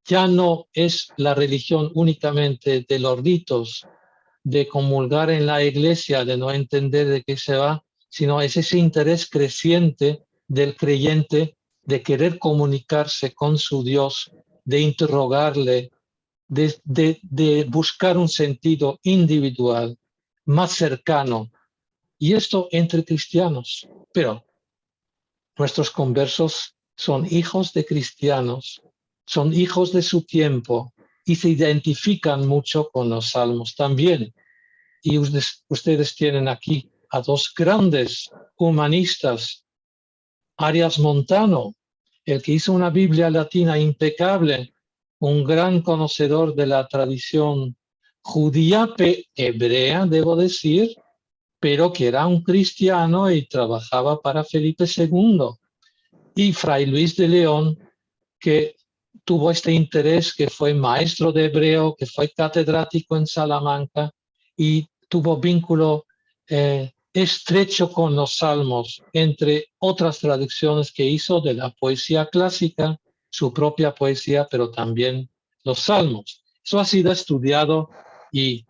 Ya no es la religión únicamente de los ritos, de comulgar en la iglesia, de no entender de qué se va, sino es ese interés creciente del creyente de querer comunicarse con su Dios, de interrogarle, de buscar un sentido individual, más cercano. Y esto entre cristianos. Pero nuestros conversos son hijos de cristianos, son hijos de su tiempo y se identifican mucho con los salmos también. Y ustedes tienen aquí a 2 grandes humanistas, Arias Montano, el que hizo una Biblia latina impecable, un gran conocedor de la tradición judía, hebrea, debo decir, pero que era un cristiano y trabajaba para Felipe II. Y Fray Luis de León, que tuvo este interés, que fue maestro de hebreo, que fue catedrático en Salamanca y tuvo vínculo estrecho con los salmos, entre otras traducciones que hizo de la poesía clásica, su propia poesía, pero también los salmos. Eso ha sido estudiado y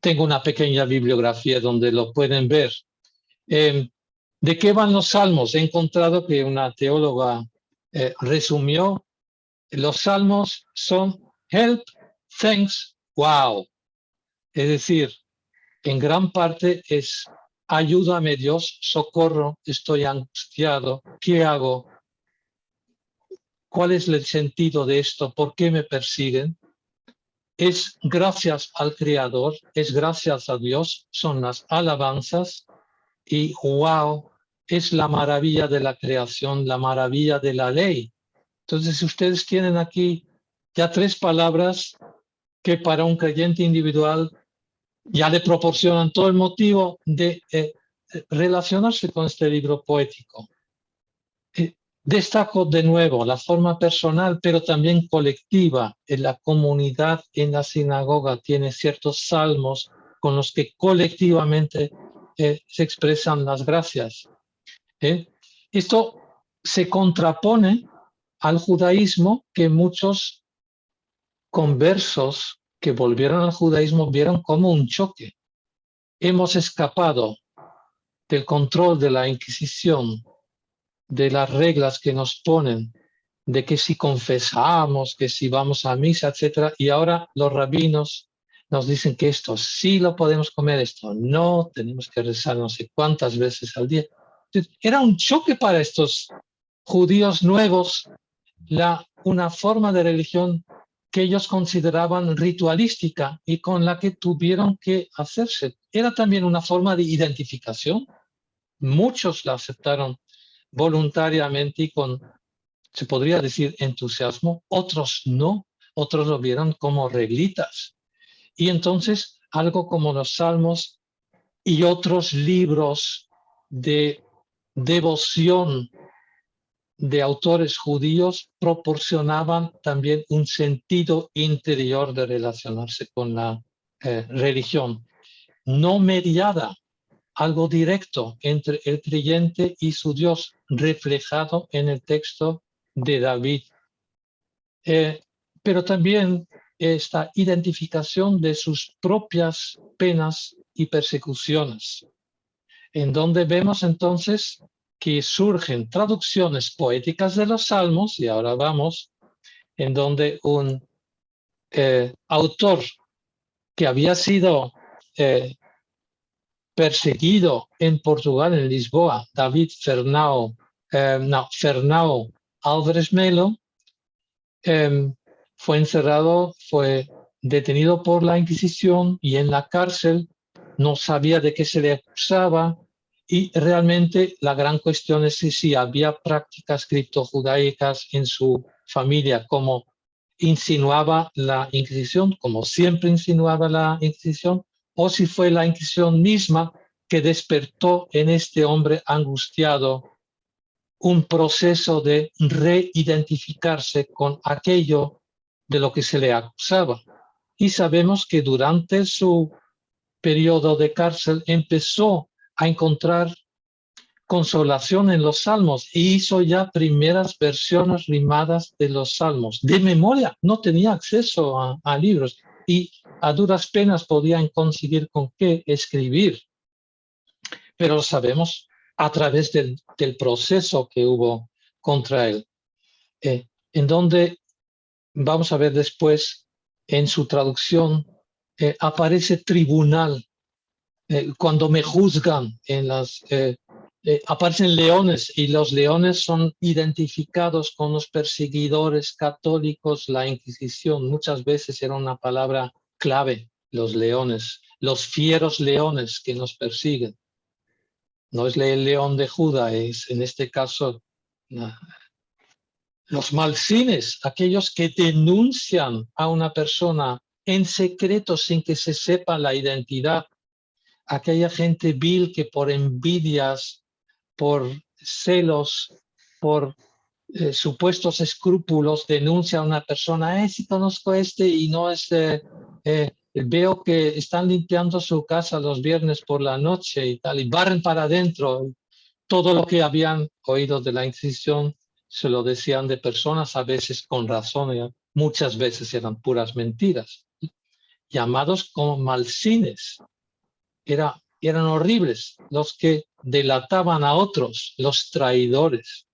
tengo una pequeña bibliografía donde lo pueden ver. ¿De qué van los salmos? He encontrado que una teóloga resumió Los salmos son help, thanks, wow. Es decir, en gran parte es ayúdame Dios, socorro, estoy angustiado, ¿qué hago? ¿Cuál es el sentido de esto? ¿Por qué me persiguen? Es gracias al Creador, es gracias a Dios, son las alabanzas y wow, es la maravilla de la creación, la maravilla de la ley. Entonces ustedes tienen aquí ya 3 palabras que para un creyente individual ya le proporcionan todo el motivo de relacionarse con este libro poético. Destaco de nuevo la forma personal, pero también colectiva. En la comunidad, en la sinagoga, tiene ciertos salmos con los que colectivamente se expresan las gracias. Esto se contrapone al judaísmo, que muchos conversos que volvieron al judaísmo vieron como un choque. Hemos escapado del control de la Inquisición, de las reglas que nos ponen, de que si confesamos, que si vamos a misa, etc. Y ahora los rabinos nos dicen que esto sí lo podemos comer, esto no, tenemos que rezar no sé cuántas veces al día. Entonces, era un choque para estos judíos nuevos, una forma de religión que ellos consideraban ritualística y con la que tuvieron que hacerse. Era también una forma de identificación. Muchos la aceptaron voluntariamente y con, se podría decir, entusiasmo. Otros no, otros lo vieron como reglitas. Y entonces algo como los Salmos y otros libros de devoción de autores judíos proporcionaban también un sentido interior de relacionarse con la religión, no mediada, algo directo entre el creyente y su Dios, reflejado en el texto de David. Pero también esta identificación de sus propias penas y persecuciones, en donde vemos entonces que surgen traducciones poéticas de los salmos, y ahora vamos, en donde un autor que había sido perseguido en Portugal, en Lisboa, David Fernão Álvares Melo, fue encerrado, fue detenido por la Inquisición y en la cárcel no sabía de qué se le acusaba. Y realmente la gran cuestión es si había prácticas criptojudaicas en su familia, como insinuaba la Inquisición, como siempre insinuaba la Inquisición, o si fue la Inquisición misma que despertó en este hombre angustiado un proceso de reidentificarse con aquello de lo que se le acusaba. Y sabemos que durante su periodo de cárcel empezó a encontrar consolación en los salmos y hizo ya primeras versiones rimadas de los salmos. De memoria, no tenía acceso a libros y a duras penas podían conseguir con qué escribir. Pero lo sabemos a través del proceso que hubo contra él, en donde vamos a ver después en su traducción aparece tribunal. Cuando me juzgan, aparecen leones y los leones son identificados con los perseguidores católicos. La Inquisición muchas veces era una palabra clave, los leones, los fieros leones que nos persiguen. No es el león de Judá, es en este caso los malsines, aquellos que denuncian a una persona en secreto sin que se sepa la identidad. Aquella gente vil que por envidias, por celos, por supuestos escrúpulos denuncia a una persona, si conozco y no es, veo que están limpiando su casa los viernes por la noche y tal, y barren para adentro. Todo lo que habían oído de la Inquisición se lo decían de personas, a veces con razón, muchas veces eran puras mentiras, llamados como malsines. Eran horribles los que delataban a otros, los traidores.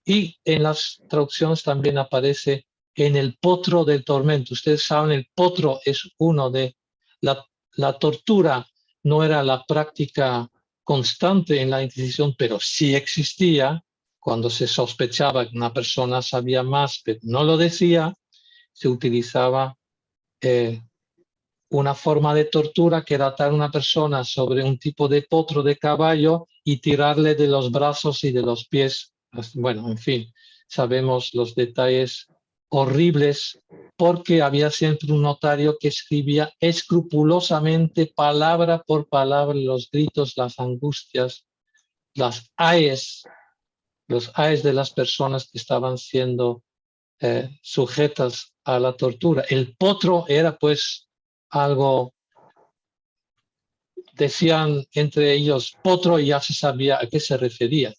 Y en las traducciones también aparece en el potro del tormento. Ustedes saben, el potro es uno de la tortura, no era la práctica constante en la Inquisición, pero sí existía. Cuando se sospechaba que una persona sabía más, pero no lo decía, se utilizaba una forma de tortura que era atar a una persona sobre un tipo de potro de caballo y tirarle de los brazos y de los pies. Bueno, en fin, sabemos los detalles horribles, porque había siempre un notario que escribía escrupulosamente, palabra por palabra, los gritos, las angustias, los ayes de las personas que estaban siendo sujetas a la tortura. El potro era pues algo, decían entre ellos potro, y ya se sabía a qué se refería.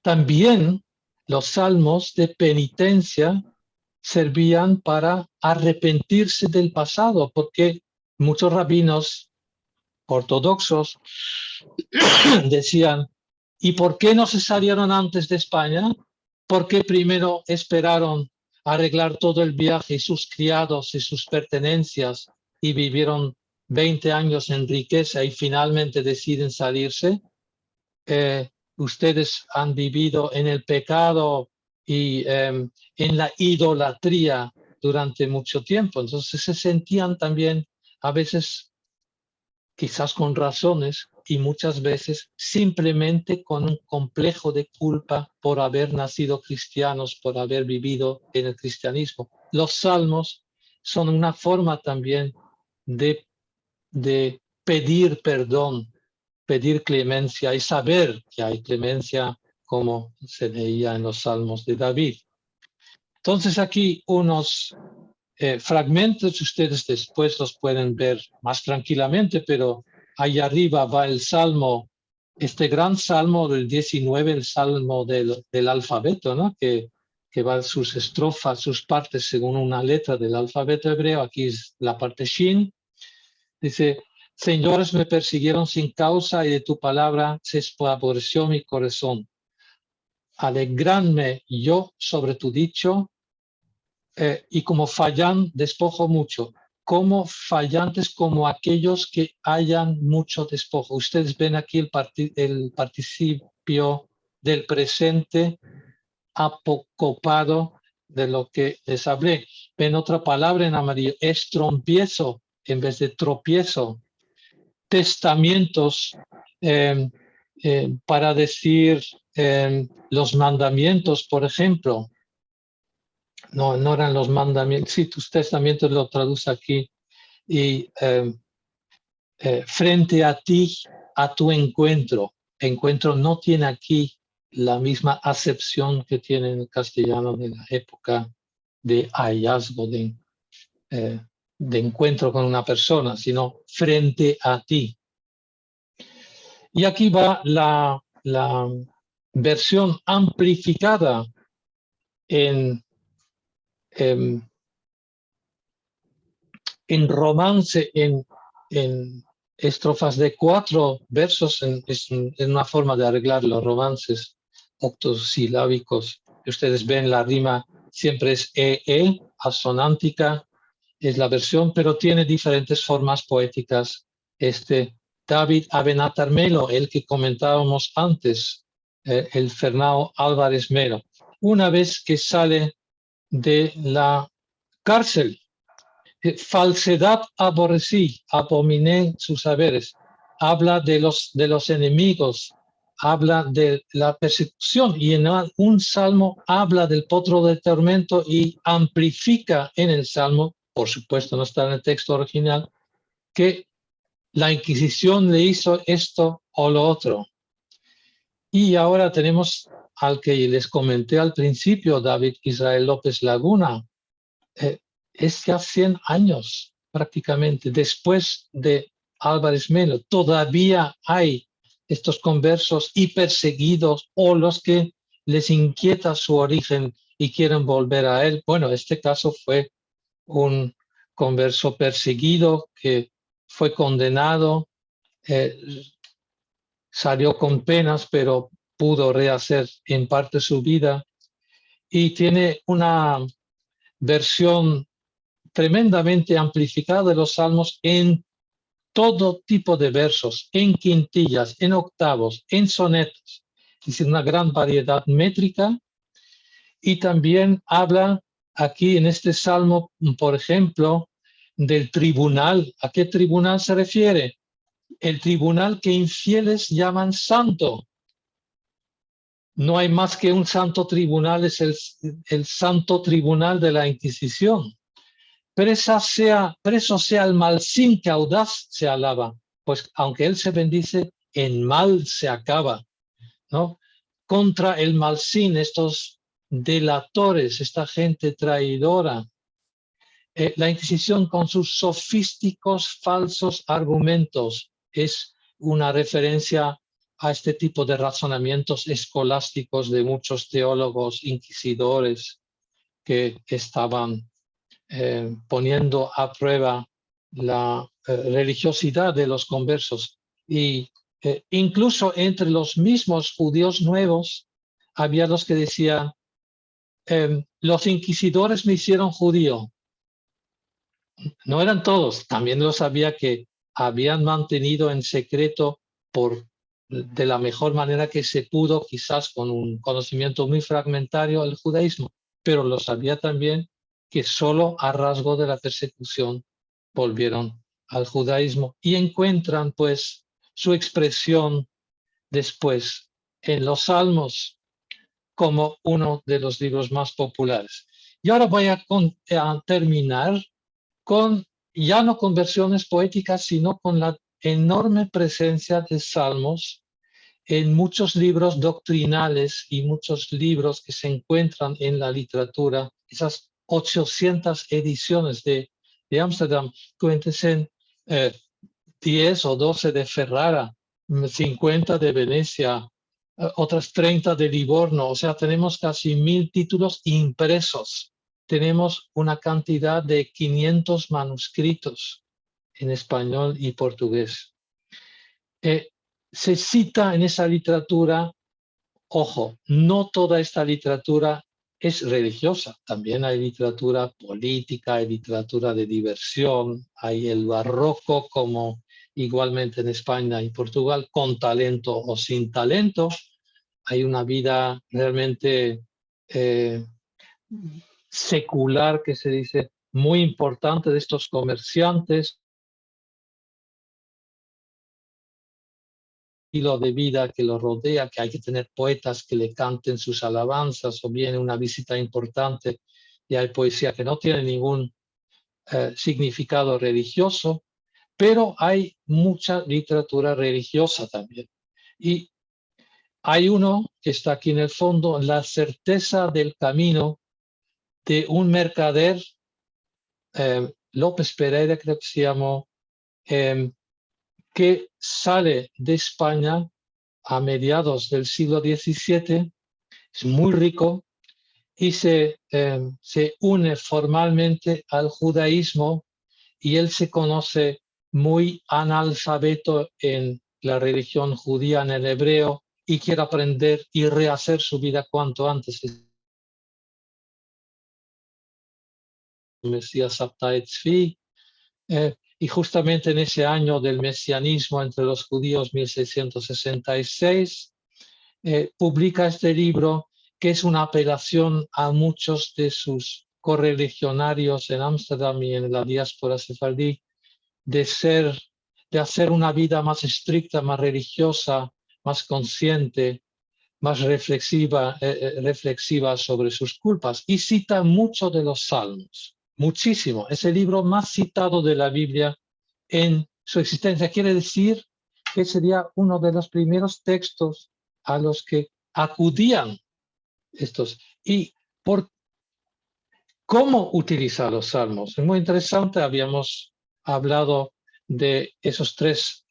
También los salmos de penitencia servían para arrepentirse del pasado, porque muchos rabinos ortodoxos decían, ¿y por qué no se salieron antes de España? ¿Por qué primero esperaron arreglar todo el viaje y sus criados y sus pertenencias y vivieron 20 años en riqueza y finalmente deciden salirse? Ustedes han vivido en el pecado y en la idolatría durante mucho tiempo. Entonces se sentían también a veces, quizás con razones, y muchas veces simplemente con un complejo de culpa por haber nacido cristianos, por haber vivido en el cristianismo. Los salmos son una forma también de pedir perdón, pedir clemencia y saber que hay clemencia, como se leía en los salmos de David. Entonces aquí unos fragmentos, ustedes después los pueden ver más tranquilamente, pero ahí arriba va el salmo, este gran salmo del 19, el salmo del alfabeto, ¿no? que va sus estrofas, sus partes según una letra del alfabeto hebreo. Aquí es la parte Shin. Dice, señores, me persiguieron sin causa y de tu palabra se favoreció mi corazón. Alegranme yo sobre tu dicho, y como fallan, despojo mucho. Como fallantes como aquellos que hayan mucho despojo. Ustedes ven aquí el participio del presente apocopado de lo que les hablé. Ven otra palabra en amarillo, estrompiezo en vez de tropiezo. Testamentos para decir los mandamientos, por ejemplo. No eran los mandamientos, sí, tus testamentos lo traduce aquí. Y frente a ti, a tu encuentro. Encuentro no tiene aquí la misma acepción que tiene en el castellano de la época de hallazgo, de encuentro con una persona, sino frente a ti. Y aquí va la versión amplificada en romance, en estrofas de 4 versos, en una forma de arreglar los romances octosilábicos. Ustedes ven la rima, siempre es asonántica, es la versión, pero tiene diferentes formas poéticas. David Abenatar Melo, el que comentábamos antes, el Fernão Álvares Melo, una vez que sale de la cárcel, falsedad aborrecí, abominé sus saberes. Habla de los enemigos, habla de la persecución, y en un salmo habla del potro de tormento y amplifica en el salmo, por supuesto no está en el texto original, que la Inquisición le hizo esto o lo otro. Y ahora tenemos al que les comenté al principio, David Israel López Laguna. Es ya 100 años prácticamente después de Álvares Melo. Todavía hay estos conversos y perseguidos, o los que les inquieta su origen y quieren volver a él. Bueno, este caso fue un converso perseguido que fue condenado, salió con penas, pero pudo rehacer en parte su vida. y tiene una versión tremendamente amplificada de los salmos en todo tipo de versos, en quintillas, en octavos, en sonetos. Es decir, una gran variedad métrica. Y también habla aquí en este salmo, por ejemplo, del tribunal. ¿A qué tribunal se refiere? El tribunal que infieles llaman santo. No hay más que un santo tribunal, es el santo tribunal de la Inquisición. Preso sea el malsín que audaz se alaba, pues aunque él se bendice, en mal se acaba, ¿no? Contra el malsín, estos delatores, esta gente traidora, la Inquisición con sus sofísticos falsos argumentos es una referencia a este tipo de razonamientos escolásticos de muchos teólogos inquisidores que estaban poniendo a prueba la religiosidad de los conversos. Y incluso entre los mismos judíos nuevos había los que decían, los inquisidores me hicieron judío. No eran todos, también los había que habían mantenido en secreto de la mejor manera que se pudo, quizás con un conocimiento muy fragmentario, el judaísmo, pero los había también que solo a rasgo de la persecución volvieron al judaísmo y encuentran pues su expresión después en los Salmos como uno de los libros más populares. Y ahora voy a terminar ya no con versiones poéticas, sino con la enorme presencia de salmos en muchos libros doctrinales y muchos libros que se encuentran en la literatura, esas 800 ediciones de Ámsterdam, cuéntense 10 o 12 de Ferrara, 50 de Venecia, otras 30 de Livorno, o sea, tenemos casi 1000 títulos impresos. Tenemos una cantidad de 500 manuscritos en español y portugués. Se cita en esa literatura, ojo, no toda esta literatura es religiosa, también hay literatura política, hay literatura de diversión, hay el barroco como igualmente en España y Portugal, con talento o sin talento. Hay una vida realmente secular, que se dice, muy importante de estos comerciantes, estilo de vida que lo rodea, que hay que tener poetas que le canten sus alabanzas, o viene una visita importante y hay poesía que no tiene ningún significado religioso, pero hay mucha literatura religiosa también. Y hay uno que está aquí en el fondo, La certeza del camino, de un mercader, López Pereira creo que se llamó, que sale de España a mediados del siglo XVII, es muy rico y se une formalmente al judaísmo, y él se conoce muy analfabeto en la religión judía, en el hebreo, y quiere aprender y rehacer su vida cuanto antes. Mesías Sabtai Tzvi, y justamente en ese año del mesianismo entre los judíos, 1666, publica este libro, que es una apelación a muchos de sus correligionarios en Ámsterdam y en la diáspora sefardí, de hacer una vida más estricta, más religiosa, más consciente, más reflexiva sobre sus culpas, y cita mucho de los salmos, muchísimo. Es el libro más citado de la Biblia en su existencia. Quiere decir que sería uno de los primeros textos a los que acudían estos. Y por cómo utilizar los salmos. Es muy interesante, habíamos hablado de esos tres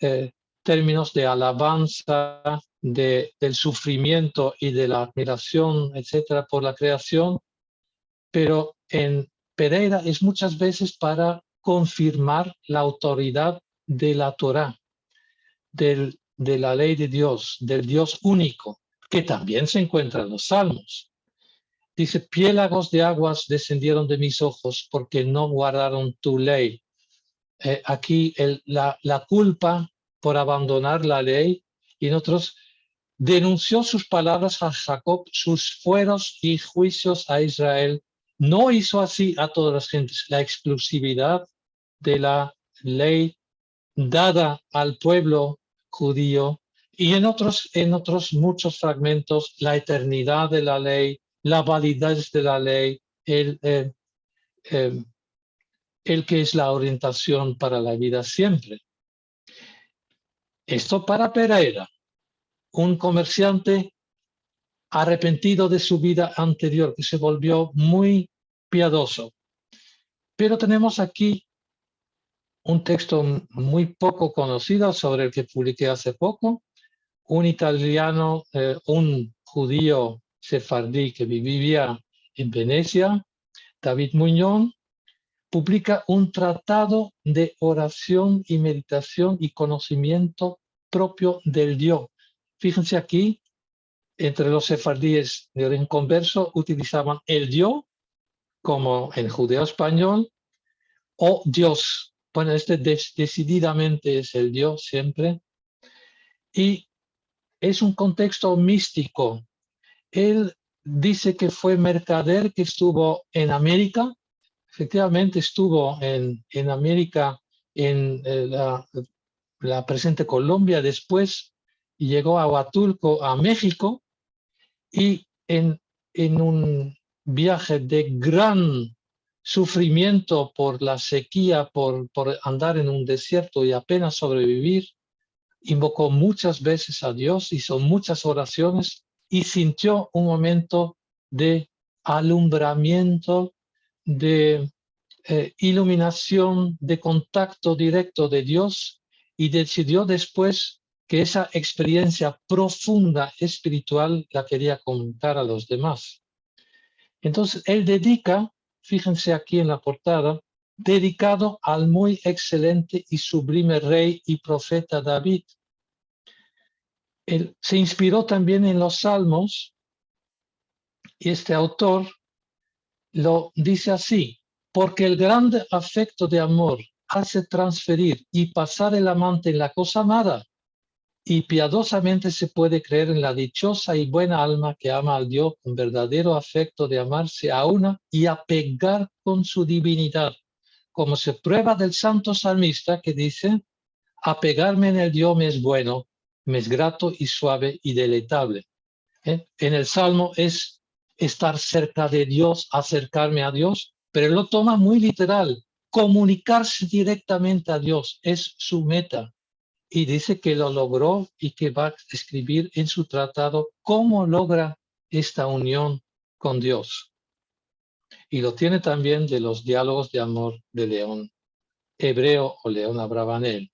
términos de alabanza, del sufrimiento y de la admiración, etcétera, por la creación, pero en Pereira es muchas veces para confirmar la autoridad de la Torá, de la ley de Dios, del Dios único, que también se encuentra en los Salmos. dice, piélagos de aguas descendieron de mis ojos porque no guardaron tu ley. Aquí la culpa por abandonar la ley, y en otros, denunció sus palabras a Jacob, sus fueros y juicios a Israel. No hizo así a todas las gentes. La exclusividad de la ley dada al pueblo judío, y en otros muchos fragmentos, la eternidad de la ley, la validez de la ley, el que es la orientación para la vida siempre. Esto para Pereira, un comerciante arrepentido de su vida anterior, que se volvió muy piadoso. Pero tenemos aquí un texto muy poco conocido sobre el que publiqué hace poco. Un italiano, un judío sefardí que vivía en Venecia, David Muñón, publica un tratado de oración y meditación y conocimiento propio del Dios. Fíjense aquí, entre los sefardíes de origen converso utilizaban el Dios, como en judeo español, o Dios. Bueno, decididamente es el Dios siempre. Y es un contexto místico. Él dice que fue mercader que estuvo en América. Efectivamente estuvo en América, en la presente Colombia, después llegó a Huatulco, a México, y en un viaje de gran sufrimiento por la sequía, por andar en un desierto y apenas sobrevivir, invocó muchas veces a Dios, hizo muchas oraciones y sintió un momento de alumbramiento, de iluminación, de contacto directo de Dios, y decidió después que esa experiencia profunda espiritual la quería contar a los demás. Entonces él dedica, fíjense aquí en la portada, dedicado al muy excelente y sublime rey y profeta David. Él se inspiró también en los Salmos, y este autor lo dice así: porque el grande afecto de amor hace transferir y pasar el amante en la cosa amada, y piadosamente se puede creer en la dichosa y buena alma que ama al Dios con verdadero afecto de amarse a una y apegar con su divinidad, como se prueba del santo salmista que dice: apegarme en el Dios me es bueno, me es grato y suave y deleitable. En el Salmo es estar cerca de Dios, acercarme a Dios, pero él lo toma muy literal. Comunicarse directamente a Dios es su meta. Y dice que lo logró y que va a escribir en su tratado cómo logra esta unión con Dios. Y lo tiene también de los diálogos de amor de León Hebreo o León Abravanel.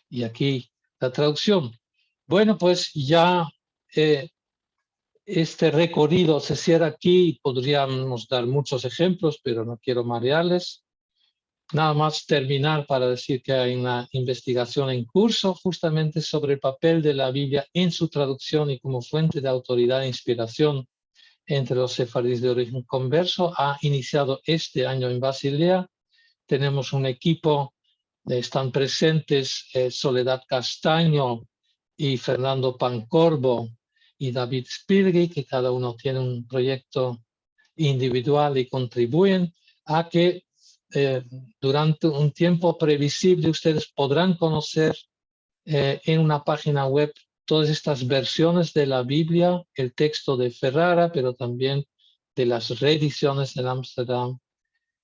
Y aquí la traducción. Bueno, pues ya este recorrido se cierra aquí. Podríamos dar muchos ejemplos, pero no quiero marearles. Nada más terminar para decir que hay una investigación en curso justamente sobre el papel de la Biblia en su traducción y como fuente de autoridad e inspiración entre los sefardíes de origen converso. Ha iniciado este año en Basilea. Tenemos un equipo, están presentes Soledad Castaño y Fernando Pancorbo y David Spirghi, que cada uno tiene un proyecto individual y contribuyen a que durante un tiempo previsible ustedes podrán conocer en una página web todas estas versiones de la Biblia, el texto de Ferrara, pero también de las reediciones en Ámsterdam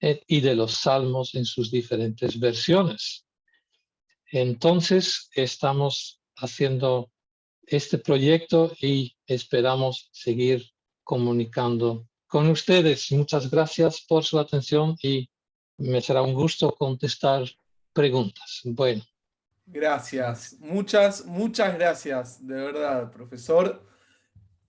y de los salmos en sus diferentes versiones. Entonces, estamos haciendo este proyecto y esperamos seguir comunicando con ustedes. Muchas gracias por su atención y me será un gusto contestar preguntas. Bueno. Gracias, muchas gracias, de verdad, profesor.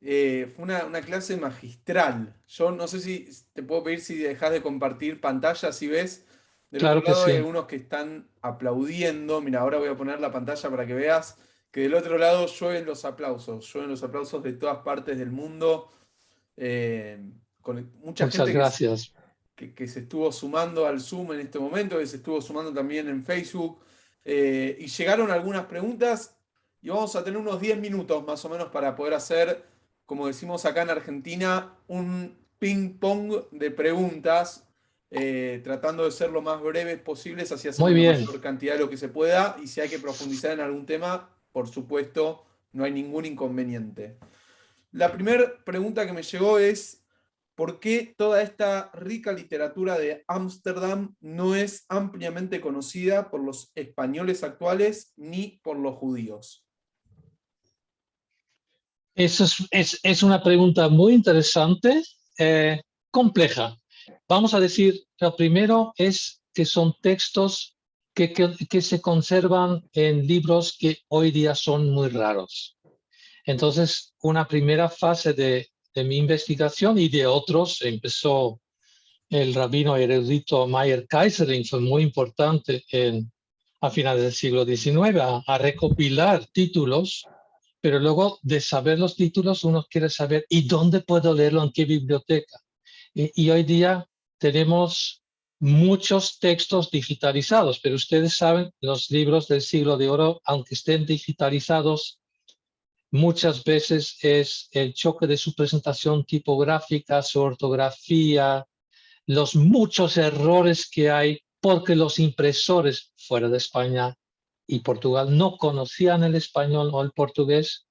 Fue una clase magistral. Yo no sé si te puedo pedir si dejas de compartir pantalla, si ves. Del Claro otro que lado hay sí. algunos que están aplaudiendo. Mira, ahora voy a poner la pantalla para que veas que del otro llueven los aplausos de todas partes del mundo. mucha Muchas gente gracias. que se estuvo sumando al Zoom en este momento, que se estuvo sumando también en Facebook, y llegaron algunas preguntas, y vamos a tener unos 10 minutos más o menos para poder hacer, como decimos acá en Argentina, un ping-pong de preguntas, tratando de ser lo más breves posibles, así hacemos Muy la bien. mayor cantidad de lo que se pueda, y si hay que profundizar en algún tema, por supuesto, no hay ningún inconveniente. La primera pregunta que me llegó es: ¿por qué toda esta rica literatura de Ámsterdam no es ampliamente conocida por los españoles actuales ni por los judíos? Eso es una pregunta muy interesante, compleja. Vamos a decir, lo primero es que son textos que se conservan en libros que hoy día son muy raros. Entonces, una primera fase de mi investigación y de otros, empezó el rabino erudito Meyer Kaiserling, fue muy importante a finales del siglo XIX a recopilar títulos, pero luego de saber los títulos uno quiere saber ¿y dónde puedo leerlo? ¿En qué biblioteca? Y hoy día tenemos muchos textos digitalizados, pero ustedes saben, los libros del siglo de oro, aunque estén digitalizados, muchas veces es el choque de su presentación tipográfica, su ortografía, los muchos errores que hay porque los impresores fuera de España y Portugal no conocían el español o el portugués.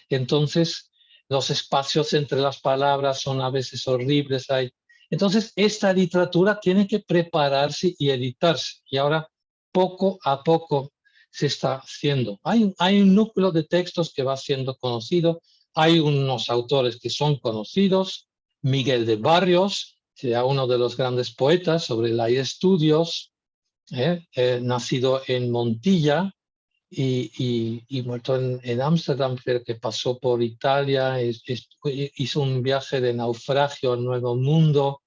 Entonces, los espacios entre las palabras son a veces horribles. Entonces, esta literatura tiene que prepararse y editarse. Y ahora, poco a poco, se está haciendo. Hay un núcleo de textos que va siendo conocido. Hay unos autores que son conocidos. Miguel de Barrios, sea uno de los grandes poetas, sobre el hay estudios, nacido en Montilla y muerto en Ámsterdam, pero que pasó por Italia, hizo un viaje de naufragio al Nuevo Mundo.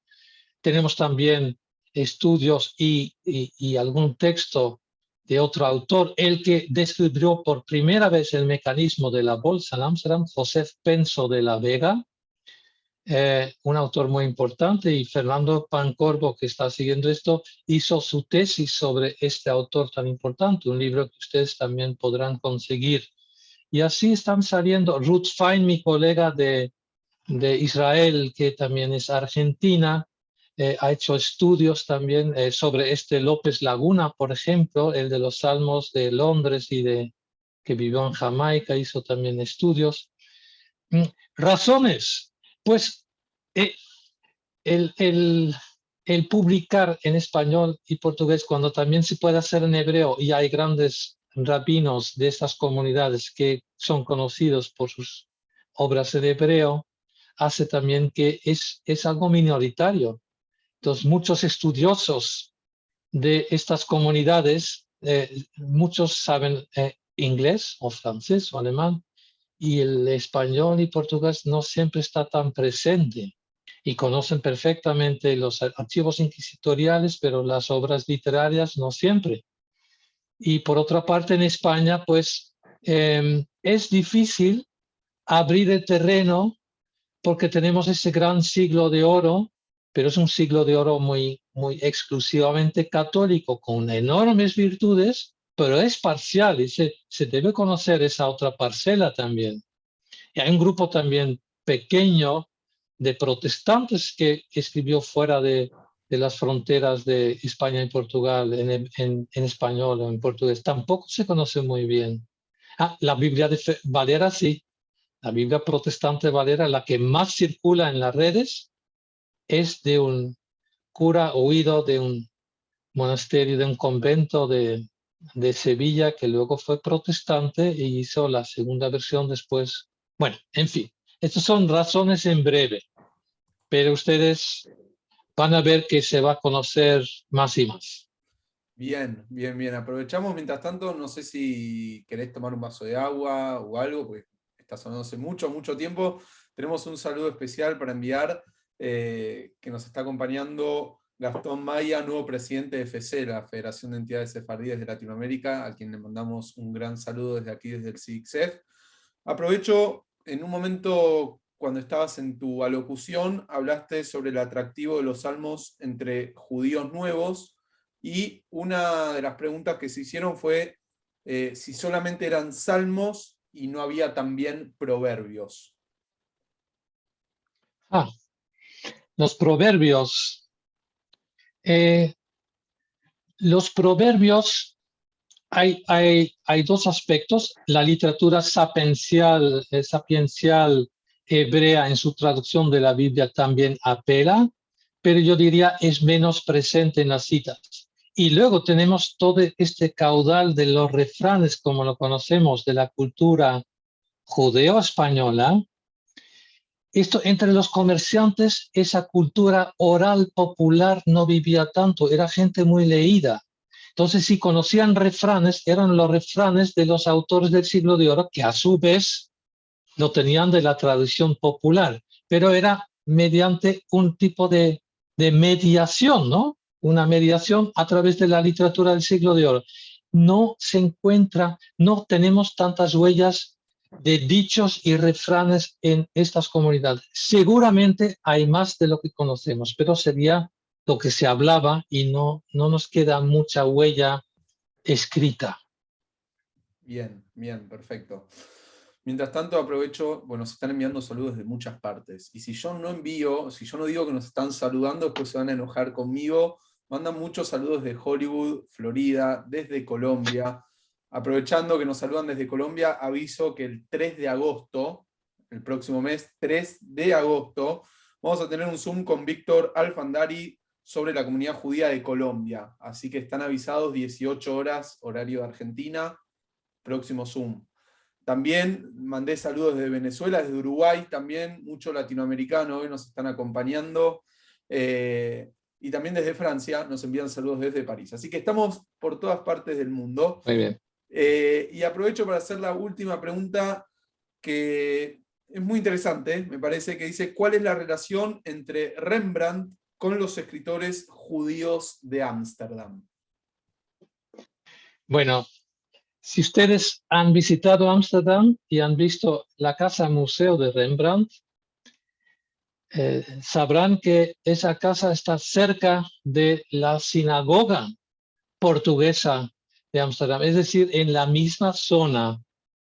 Tenemos también estudios y algún texto de otro autor, el que descubrió por primera vez el mecanismo de la bolsa en Ámsterdam, José Penso de la Vega, un autor muy importante, y Fernando Pancorbo, que está siguiendo esto, hizo su tesis sobre este autor tan importante, un libro que ustedes también podrán conseguir. Y así están saliendo. Ruth Fein, mi colega de Israel, que también es argentina, ha hecho estudios también sobre este López Laguna, por ejemplo, el de los Salmos de Londres que vivió en Jamaica, hizo también estudios. Razones, pues eh, el, el, el publicar en español y portugués cuando también se puede hacer en hebreo, y hay grandes rabinos de estas comunidades que son conocidos por sus obras en hebreo, hace también que es algo minoritario. Entonces, muchos estudiosos de estas comunidades, muchos saben inglés o francés o alemán, y el español y portugués no siempre está tan presente, y conocen perfectamente los archivos inquisitoriales, pero las obras literarias no siempre. Y por otra parte, en España, pues es difícil abrir el terreno porque tenemos ese gran siglo de oro, pero es un siglo de oro muy, muy exclusivamente católico, con enormes virtudes, pero es parcial y se debe conocer esa otra parcela también. Y hay un grupo también pequeño de protestantes que escribió fuera de las fronteras de España y Portugal en español o en portugués. Tampoco se conoce muy bien. La Biblia de Valera sí. La Biblia protestante de Valera, la que más circula en las redes, es de un cura huido de un monasterio, de un convento de Sevilla, que luego fue protestante y hizo la segunda versión después. Bueno, en fin, estas son razones en breve, pero ustedes van a ver que se va a conocer más y más. Bien, bien, bien. Aprovechamos mientras tanto, no sé si querés tomar un vaso de agua o algo, porque está sonando hace mucho, mucho tiempo. Tenemos un saludo especial para enviar, que nos está acompañando Gastón Maya, nuevo presidente de FECE, la Federación de Entidades Sefardíes de Latinoamérica, a quien le mandamos un gran saludo desde aquí, desde el CICSEF. Aprovecho en un momento cuando estabas en tu alocución, hablaste sobre el atractivo de los salmos entre judíos nuevos, y una de las preguntas que se hicieron fue si solamente eran salmos y no había también proverbios. Los proverbios. Los proverbios, hay dos aspectos. La literatura sapiencial hebrea en su traducción de la Biblia también apela, pero yo diría es menos presente en las citas. Y luego tenemos todo este caudal de los refranes, como lo conocemos, de la cultura judeo-española. Esto entre los comerciantes, esa cultura oral popular no vivía tanto, era gente muy leída. Entonces, si conocían refranes, eran los refranes de los autores del Siglo de Oro, que a su vez lo tenían de la tradición popular, pero era mediante un tipo de mediación, ¿no? Una mediación a través de la literatura del Siglo de Oro. No se encuentra, no tenemos tantas huellas de dichos y refranes en estas comunidades. Seguramente hay más de lo que conocemos, pero sería lo que se hablaba y no nos queda mucha huella escrita. Bien, bien, perfecto. Mientras tanto, aprovecho, bueno, se están enviando saludos de muchas partes. Y si yo no envío, si yo no digo que nos están saludando, después se van a enojar conmigo. Mandan muchos saludos de Hollywood, Florida, desde Colombia. Aprovechando que nos saludan desde Colombia, aviso que el 3 de agosto, el próximo mes, 3 de agosto, vamos a tener un Zoom con Víctor Alfandari sobre la comunidad judía de Colombia. Así que están avisados, 18 horas, horario de Argentina, próximo Zoom. También mandé saludos desde Venezuela, desde Uruguay también, muchos latinoamericanos hoy nos están acompañando. Y también desde Francia nos envían saludos desde París. Así que estamos por todas partes del mundo. Muy bien. Y aprovecho para hacer la última pregunta, que es muy interesante, me parece, que dice: ¿cuál es la relación entre Rembrandt con los escritores judíos de Ámsterdam? Bueno, si ustedes han visitado Ámsterdam y han visto la casa museo de Rembrandt, sabrán que esa casa está cerca de la sinagoga portuguesa de Ámsterdam, es decir, en la misma zona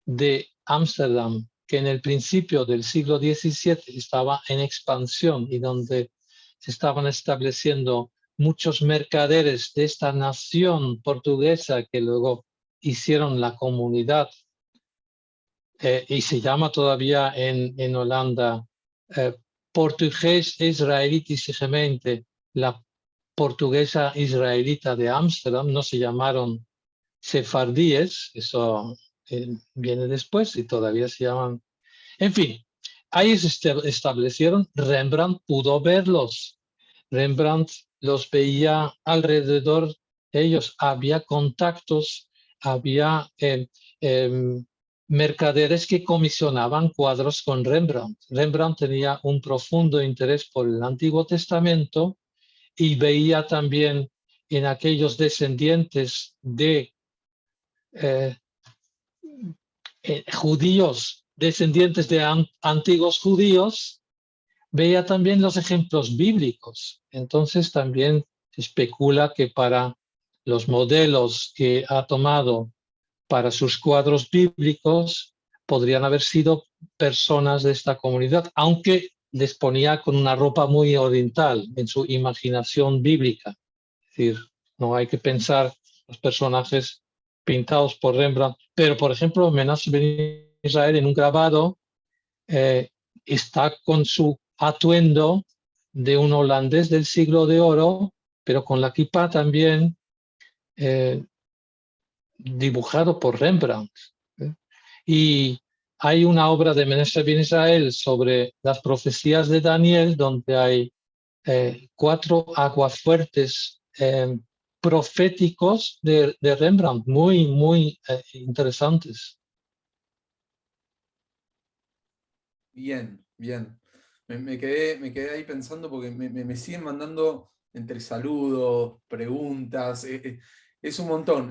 de Ámsterdam que en el principio del siglo XVII estaba en expansión y donde se estaban estableciendo muchos mercaderes de esta nación portuguesa que luego hicieron la comunidad, y se llama todavía en Holanda Portugués Israelitis Gemeente, la portuguesa israelita de Ámsterdam. No se llamaron sefardíes, eso viene después y todavía se llaman. En fin, ahí se establecieron. Rembrandt pudo verlos. Rembrandt los veía alrededor de ellos. Había contactos, había mercaderes que comisionaban cuadros con Rembrandt. Rembrandt tenía un profundo interés por el Antiguo Testamento y veía también en aquellos descendientes de judíos, descendientes de antiguos judíos, veía también los ejemplos bíblicos. Entonces también se especula que para los modelos que ha tomado para sus cuadros bíblicos podrían haber sido personas de esta comunidad, aunque les ponía con una ropa muy oriental en su imaginación bíblica. Es decir, no hay que pensar los personajes pintados por Rembrandt, pero por ejemplo, Menashe Ben Israel en un grabado está con su atuendo de un holandés del siglo de oro, pero con la kipá también, dibujado por Rembrandt. Y hay una obra de Menashe Ben Israel sobre las profecías de Daniel, donde hay 4 aguafuertes proféticos de Rembrandt, muy interesantes. Bien, bien. Me quedé ahí pensando porque me siguen mandando entre saludos, preguntas. Es un montón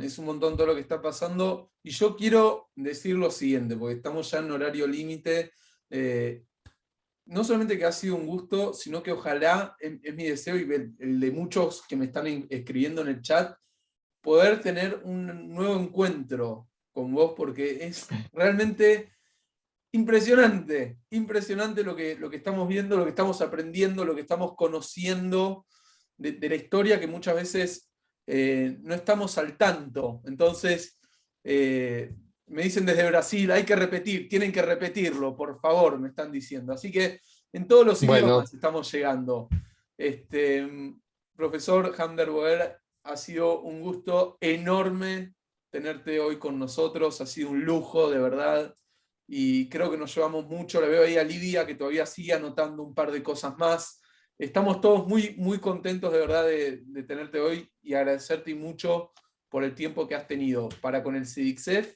todo lo que está pasando. Y yo quiero decir lo siguiente, porque estamos ya en horario límite. no solamente que ha sido un gusto, sino que ojalá, es mi deseo y el de muchos que me están escribiendo en el chat, poder tener un nuevo encuentro con vos, porque es realmente impresionante, impresionante lo que estamos viendo, lo que estamos aprendiendo, lo que estamos conociendo de la historia que muchas veces no estamos al tanto. Entonces, me dicen desde Brasil, hay que repetir, tienen que repetirlo, por favor, me están diciendo. Así que en todos los idiomas estamos llegando. Profesor Jander Boer, ha sido un gusto enorme tenerte hoy con nosotros, ha sido un lujo, de verdad, y creo que nos llevamos mucho. Le veo ahí a Lidia, que todavía sigue anotando un par de cosas más. Estamos todos muy, muy contentos, de verdad, de tenerte hoy, y agradecerte mucho por el tiempo que has tenido para con el CIDICSEF,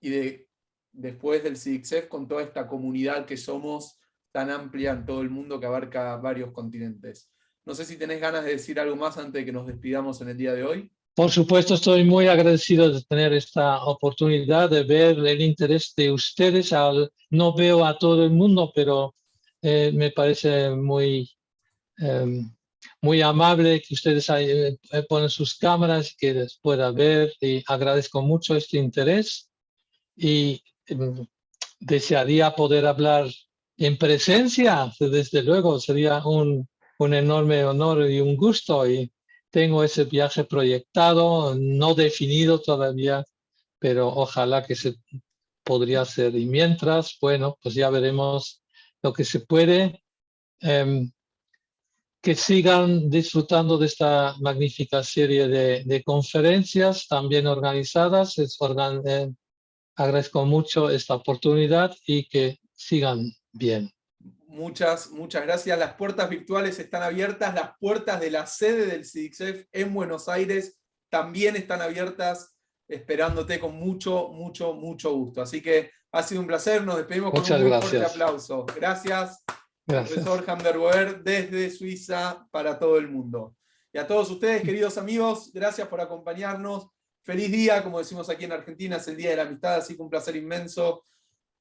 y después del CIDICSEF con toda esta comunidad que somos tan amplia en todo el mundo, que abarca varios continentes. No sé si tenés ganas de decir algo más antes de que nos despidamos en el día de hoy. Por supuesto, estoy muy agradecido de tener esta oportunidad de ver el interés de ustedes. No veo a todo el mundo, pero me parece muy, muy amable que ustedes ponen sus cámaras y que les pueda ver, y agradezco mucho este interés, y desearía poder hablar en presencia, desde luego, sería un enorme honor y un gusto, y tengo ese viaje proyectado, no definido todavía, pero ojalá que se podría hacer. Y mientras, bueno, pues ya veremos lo que se puede. Que sigan disfrutando de esta magnífica serie de conferencias también organizadas. Agradezco mucho esta oportunidad y que sigan bien. Muchas, muchas gracias. Las puertas virtuales están abiertas, las puertas de la sede del CIDICSEF en Buenos Aires también están abiertas, esperándote con mucho, mucho, mucho gusto. Así que ha sido un placer, nos despedimos con un muy fuerte aplauso. Gracias, profesor Jander Boer, desde Suiza para todo el mundo. Y a todos ustedes, queridos amigos, gracias por acompañarnos. Feliz día, como decimos aquí en Argentina, es el Día de la Amistad, así que un placer inmenso.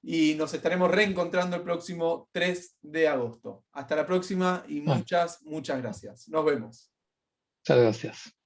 Y nos estaremos reencontrando el próximo 3 de agosto. Hasta la próxima y muchas, muchas gracias. Nos vemos. Muchas gracias.